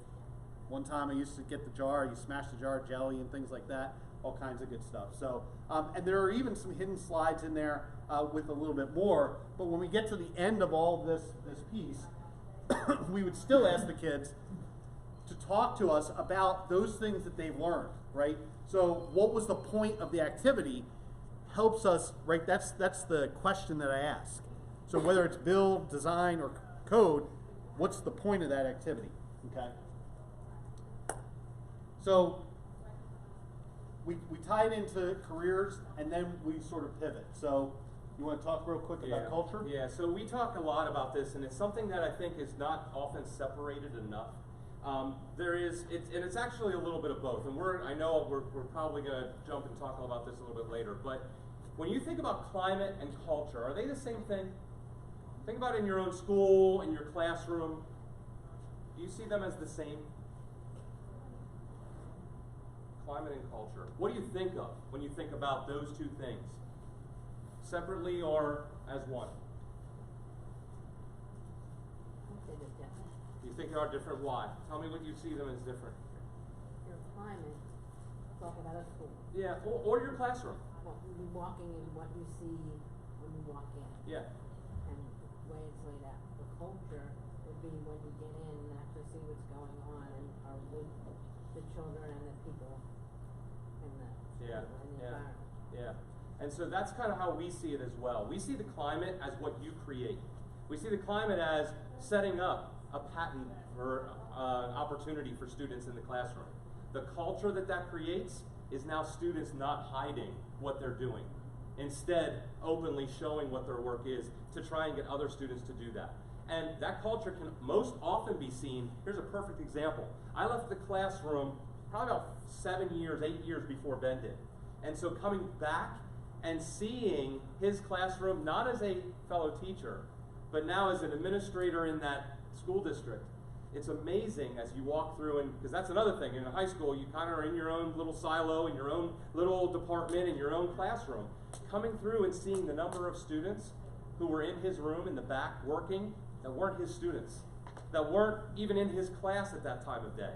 one time I used to get the jar, you smash the jar of jelly and things like that, all kinds of good stuff. So, and there are even some hidden slides in there with a little bit more, but when we get to the end of all this piece, we would still ask the kids to talk to us about those things that they've learned, right? So what was the point of the activity helps us, right? That's the question that I ask. So whether it's build, design, or code, what's the point of that activity, okay? So we tie it into careers, and then we sort of pivot. So you want to talk real quick about culture? Yeah, so we talk a lot about this, and it's something that I think is not often separated enough. It's actually a little bit of both, and I know we're probably going to jump and talk about this a little bit later, but when you think about climate and culture, are they the same thing? Think about it in your own school, in your classroom. Do you see them as the same? Climate and culture. What do you think of when you think about those two things? Separately or as one? I say they're different. You think they are different? Why? Tell me what you see them as different. Your climate, talk about a school. Yeah, or your classroom. Well, you're walking in what you see when you walk in. Yeah. And the way it's laid out. The culture would be when you get in and actually see what's going on and are with the children and the people in the environment. Yeah. And so that's kind of how we see it as well. We see the climate as what you create. We see the climate as setting up a patent for opportunity for students in the classroom. The culture that creates is now students not hiding what they're doing. Instead, openly showing what their work is to try and get other students to do that. And that culture can most often be seen. Here's a perfect example. I left the classroom probably about 8 years before Ben did. And so coming back and seeing his classroom, not as a fellow teacher, but now as an administrator in that school district, it's amazing as you walk through, and because that's another thing, in high school you kind of are in your own little silo, in your own little department, in your own classroom. Coming through and seeing the number of students who were in his room in the back working that weren't his students, that weren't even in his class at that time of day.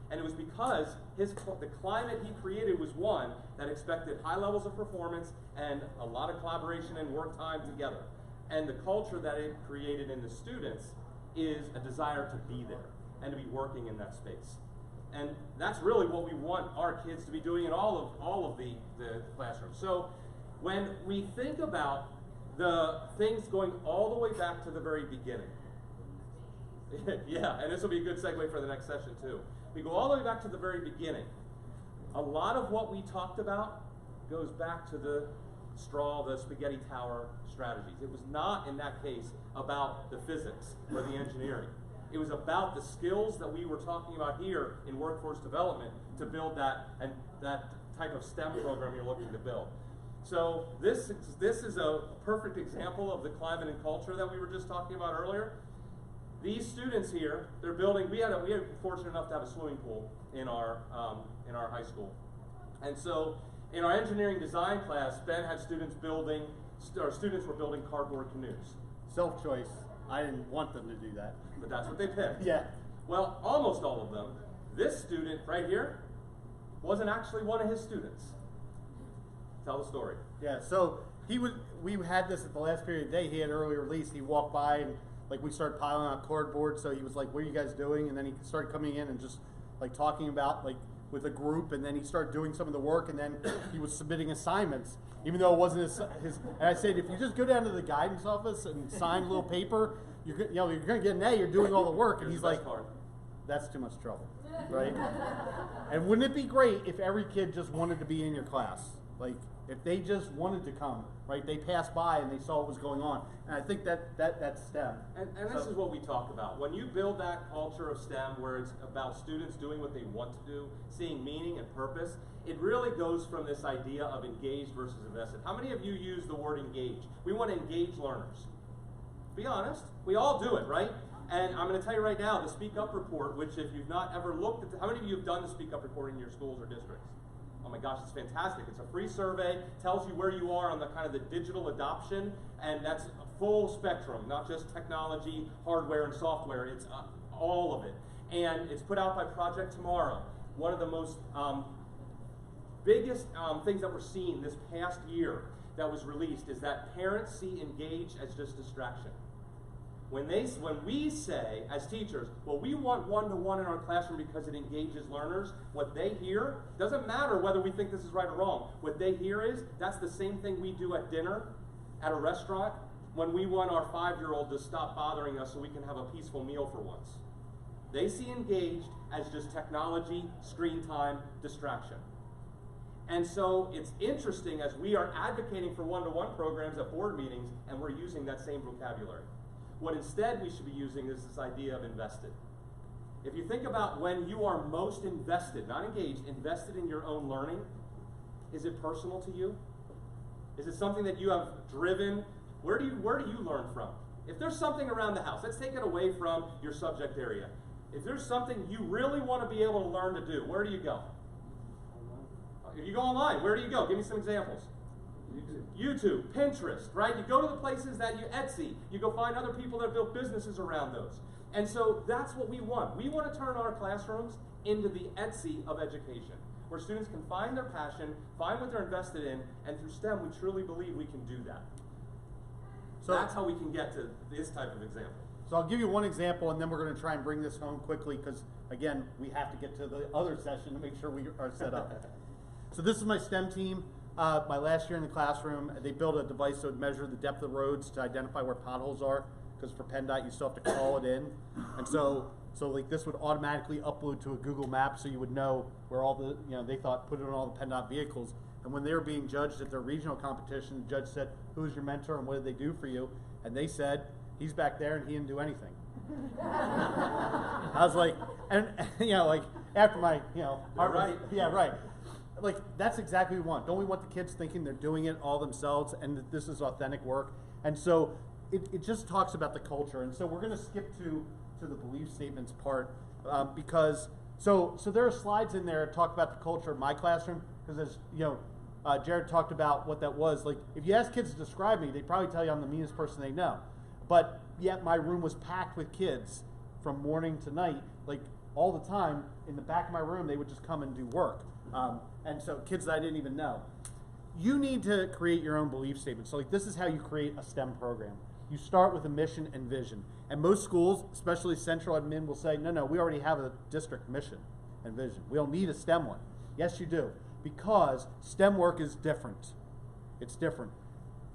And it was because the climate he created was one that expected high levels of performance and a lot of collaboration and work time together. And the culture that it created in the students is a desire to be there and to be working in that space. And that's really what we want our kids to be doing in all of the classrooms. So when we think about the things going all the way back to the very beginning, yeah, and this will be a good segue for the next session too. We go all the way back to the very beginning. A lot of what we talked about goes back to the spaghetti tower strategies. It was not, in that case, about the physics or the engineering. It was about the skills that we were talking about here in workforce development to build that type of STEM program you're looking to build. So this is a perfect example of the climate and culture that we were just talking about earlier. These students here, they're building. We were fortunate enough to have a swimming pool in our high school, and so in our engineering design class, Ben had students were building cardboard canoes. Self-choice. I didn't want them to do that. But that's what they picked. Yeah. Well, almost all of them. This student right here wasn't actually one of his students. Tell the story. Yeah, so we had this at the last period of the day. He had early release. He walked by and we started piling out cardboard. So he was like, "What are you guys doing?" And then he started coming in and just talking about with a group. And then he started doing some of the work. And then he was submitting assignments, even though it wasn't his. And I said, if you just go down to the guidance office and sign a little paper, you're going to get an A. You're doing all the work. And he's like, "That's too much trouble, right?" And wouldn't it be great if every kid just wanted to be in your class? If they just wanted to come, right, they passed by and they saw what was going on. And I think that's STEM. And this is what we talk about. When you build that culture of STEM where it's about students doing what they want to do, seeing meaning and purpose, it really goes from this idea of engaged versus invested. How many of you use the word engage? We want to engage learners. Be honest. We all do it, right? And I'm going to tell you right now, the Speak Up report, which if you've not ever looked at, how many of you have done the Speak Up report in your schools or districts? Oh my gosh, it's fantastic. It's a free survey, tells you where you are on the kind of the digital adoption, and that's a full spectrum, not just technology, hardware, and software. It's all of it. And it's put out by Project Tomorrow. One of the most biggest things that we're seeing this past year that was released is that parents see engage as just distraction. When we say, as teachers, well, we want one-to-one in our classroom because it engages learners, what they hear, doesn't matter whether we think this is right or wrong, what they hear is, that's the same thing we do at dinner, at a restaurant, when we want our 5-year-old to stop bothering us so we can have a peaceful meal for once. They see engaged as just technology, screen time, distraction. And so it's interesting as we are advocating for one-to-one programs at board meetings, and we're using that same vocabulary. What instead we should be using is this idea of invested. If you think about when you are most invested, not engaged, invested in your own learning, is it personal to you? Is it something that you have driven? Where do you learn from? If there's something around the house, let's take it away from your subject area. If there's something you really want to be able to learn to do, where do you go? If you go online, where do you go? Give me some examples. YouTube, Pinterest, right? You go to the places that Etsy, you go find other people that build businesses around those. And so that's what we want. We want to turn our classrooms into the Etsy of education, where students can find their passion, find what they're invested in, and through STEM, we truly believe we can do that. So that's how we can get to this type of example. So I'll give you one example, and then we're going to try and bring this home quickly because, again, we have to get to the other session to make sure we are set up. So this is my STEM team. My last year in the classroom, they built a device that would measure the depth of roads to identify where potholes are, because for PennDOT you still have to call it in. And so like this would automatically upload to a Google map so you would know where all the, they thought put it on all the PennDOT vehicles. And when they were being judged at their regional competition, the judge said, "Who's your mentor and what did they do for you?" And they said, "He's back there and he didn't do anything." I was like, and like after my, heart right. Yeah, right. Like, that's exactly what we want. Don't we want the kids thinking they're doing it all themselves and that this is authentic work? And so it just talks about the culture. And so we're going to skip to the belief statements part because, so there are slides in there that talk about the culture of my classroom because as, Jared talked about what that was. Like, if you ask kids to describe me, they'd probably tell you I'm the meanest person they know. But yet my room was packed with kids from morning to night. Like, all the time, in the back of my room, they would just come and do work. And so kids that I didn't even know. You need to create your own belief statement. So like this is how you create a STEM program. You start with a mission and vision. And most schools, especially central admin, will say, no, we already have a district mission and vision. We don't need a STEM one. Yes, you do. Because STEM work is different. It's different.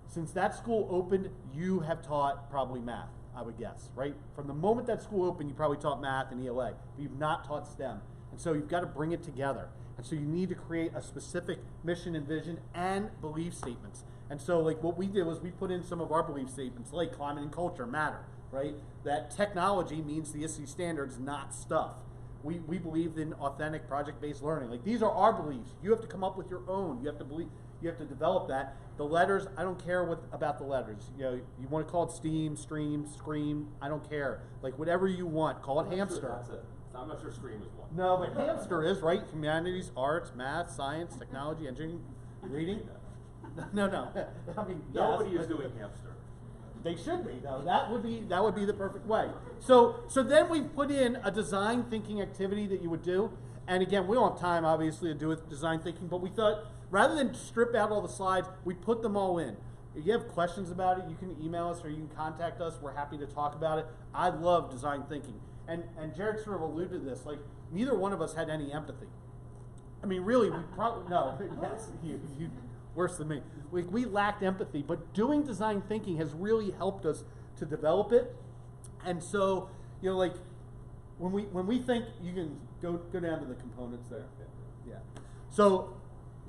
Since that school opened, you have taught probably math, I would guess, right? From the moment that school opened, you probably taught math and ELA, but you've not taught STEM. And so you've got to bring it together. And so you need to create a specific mission and vision and belief statements. And so like what we did was we put in some of our belief statements like climate and culture matter, right? That technology means the ISTE standards, not stuff. We believed in authentic project-based learning. Like these are our beliefs. You have to come up with your own. You have to believe, you have to develop that. The letters, I don't care about the letters. You want to call it STEAM, stream, scream, I don't care. Like whatever you want, call it hamster. Sure that's it. I'm not sure scream is one. No, but hamster is, right? Humanities, arts, math, science, technology, engineering, reading. No. I mean, nobody yes, is doing hamster. They should be, though. That would be the perfect way. So then we put in a design thinking activity that you would do. And again, we don't have time, obviously, to do with design thinking, but we thought rather than strip out all the slides, we put them all in. If you have questions about it, you can email us or you can contact us. We're happy to talk about it. I love design thinking. And Jared sort of alluded to this, like neither one of us had any empathy. I mean, really, we probably, no, yes, you worse than me. We lacked empathy, but doing design thinking has really helped us to develop it. And so, like when we think, you can go down to the components there. Yeah. So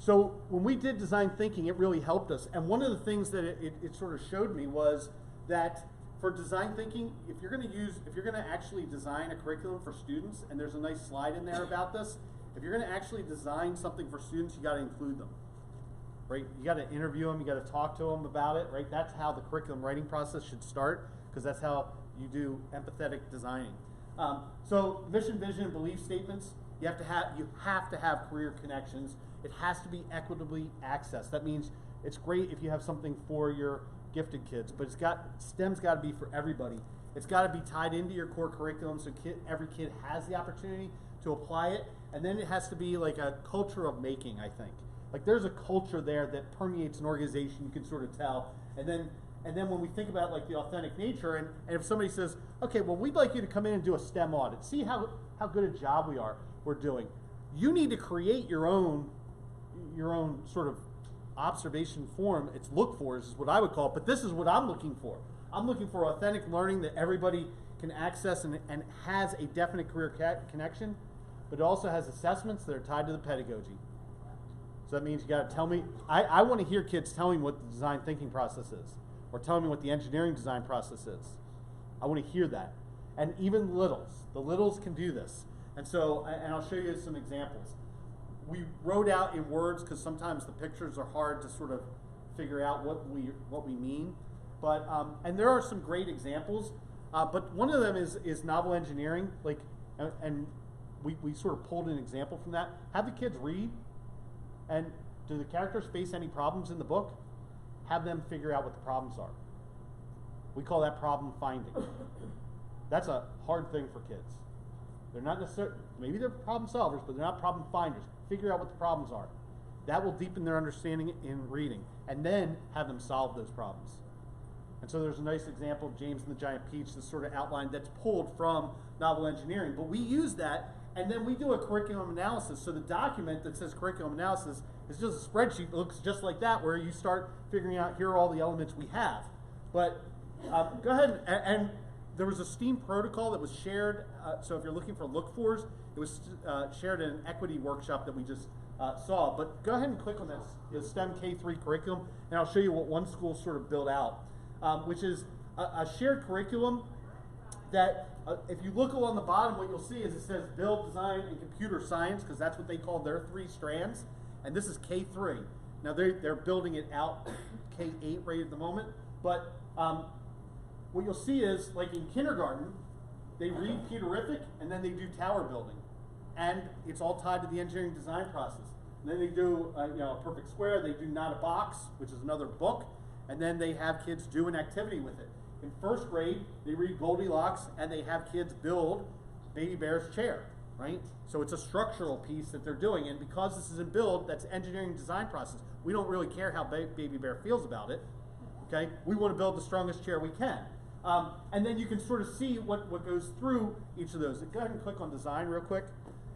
So when we did design thinking, it really helped us. And one of the things that it sort of showed me was that for design thinking, if you're going to actually design a curriculum for students, and there's a nice slide in there about this, if you're going to actually design something for students, you got to include them, right? You got to interview them, you got to talk to them about it, right? That's how the curriculum writing process should start, because that's how you do empathetic designing. So mission, vision, and belief statements, you have to have career connections. It has to be equitably accessed. That means it's great if you have something for your gifted kids, but STEM's got to be for everybody. It's got to be tied into your core curriculum so every kid has the opportunity to apply it, and then it has to be like a culture of making, I think. Like there's a culture there that permeates an organization, you can sort of tell, and then when we think about like the authentic nature, and if somebody says, okay, well, we'd like you to come in and do a STEM audit, see how good a job we're doing. You need to create your own sort of observation form. It's look for is what I would call it, but this is what I'm looking for. I'm looking for authentic learning that everybody can access and has a definite career connection, but it also has assessments that are tied to the pedagogy. So that means you got to tell me, I want to hear kids tell me what the design thinking process is, or tell me what the engineering design process is. I want to hear that. And even the littles can do this. And so, and I'll show you some examples. We wrote out in words because sometimes the pictures are hard to sort of figure out what we mean. But and there are some great examples. But one of them is novel engineering. Like, and we sort of pulled an example from that. Have the kids read, and do the characters face any problems in the book? Have them figure out what the problems are. We call that problem finding. That's a hard thing for kids. They're not necessarily, maybe they're problem solvers, but they're not problem finders. Figure out what the problems are. That will deepen their understanding in reading, and then have them solve those problems. And so there's a nice example of James and the Giant Peach, this sort of outline that's pulled from novel engineering. But we use that, and then we do a curriculum analysis. So the document that says curriculum analysis is just a spreadsheet that looks just like that, where you start figuring out, here are all the elements we have. But go ahead, and there was a STEAM protocol that was shared. So if you're looking for look-fors, it was shared in an equity workshop that we just saw. But go ahead and click on this, the STEM K3 curriculum, and I'll show you what one school sort of built out, which is a shared curriculum that, if you look along the bottom, what you'll see is it says build, design, and computer science, because that's what they call their 3 strands. And this is K3. Now they're building it out K8 right at the moment, but what you'll see is, like in kindergarten, they read Peterific and then they do tower building, and it's all tied to the engineering design process. And then they do a perfect square. They do Not a Box, which is another book, and then they have kids do an activity with it. In first grade, they read Goldilocks and they have kids build Baby Bear's chair, right? So it's a structural piece that they're doing, and because this is in build, that's engineering design process. We don't really care how Baby Bear feels about it, okay? We want to build the strongest chair we can. And then you can sort of see what goes through each of those. Go ahead and click on design real quick.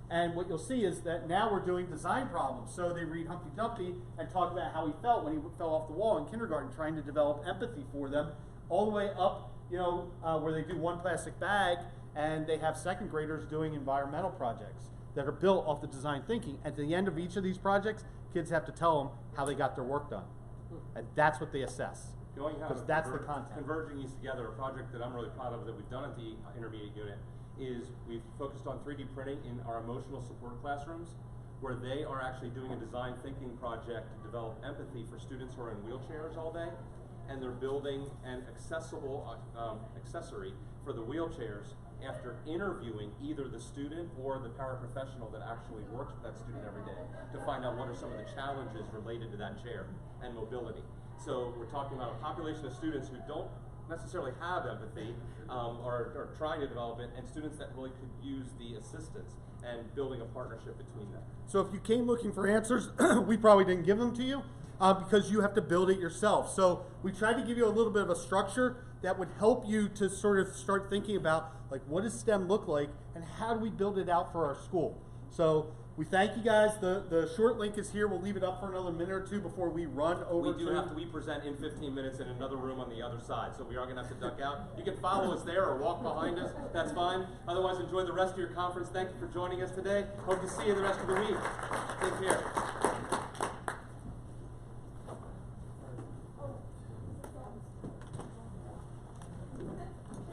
And what you'll see is that now we're doing design problems. So they read Humpty Dumpty and talk about how he felt when he fell off the wall in kindergarten, trying to develop empathy for them, all the way up, where they do one plastic bag, and they have second graders doing environmental projects that are built off the design thinking. At the end of each of these projects, kids have to tell them how they got their work done. And that's what they assess. Because that's the content. Converging these together, a project that I'm really proud of that we've done at the intermediate unit is we've focused on 3D printing in our emotional support classrooms, where they are actually doing a design thinking project to develop empathy for students who are in wheelchairs all day, and they're building an accessible accessory for the wheelchairs after interviewing either the student or the paraprofessional that actually works with that student every day to find out what are some of the challenges related to that chair and mobility. So we're talking about a population of students who don't necessarily have empathy or are trying to develop it, and students that really could use the assistance and building a partnership between them. So if you came looking for answers, we probably didn't give them to you because you have to build it yourself. So we tried to give you a little bit of a structure that would help you to sort of start thinking about, like, what does STEM look like and how do we build it out for our school. So we thank you guys. The short link is here. We'll leave it up for another minute or two before we run over. We present in 15 minutes in another room on the other side, so we are going to have to duck out. You can follow us there or walk behind us. That's fine. Otherwise, enjoy the rest of your conference. Thank you for joining us today. Hope to see you the rest of the week. Take care.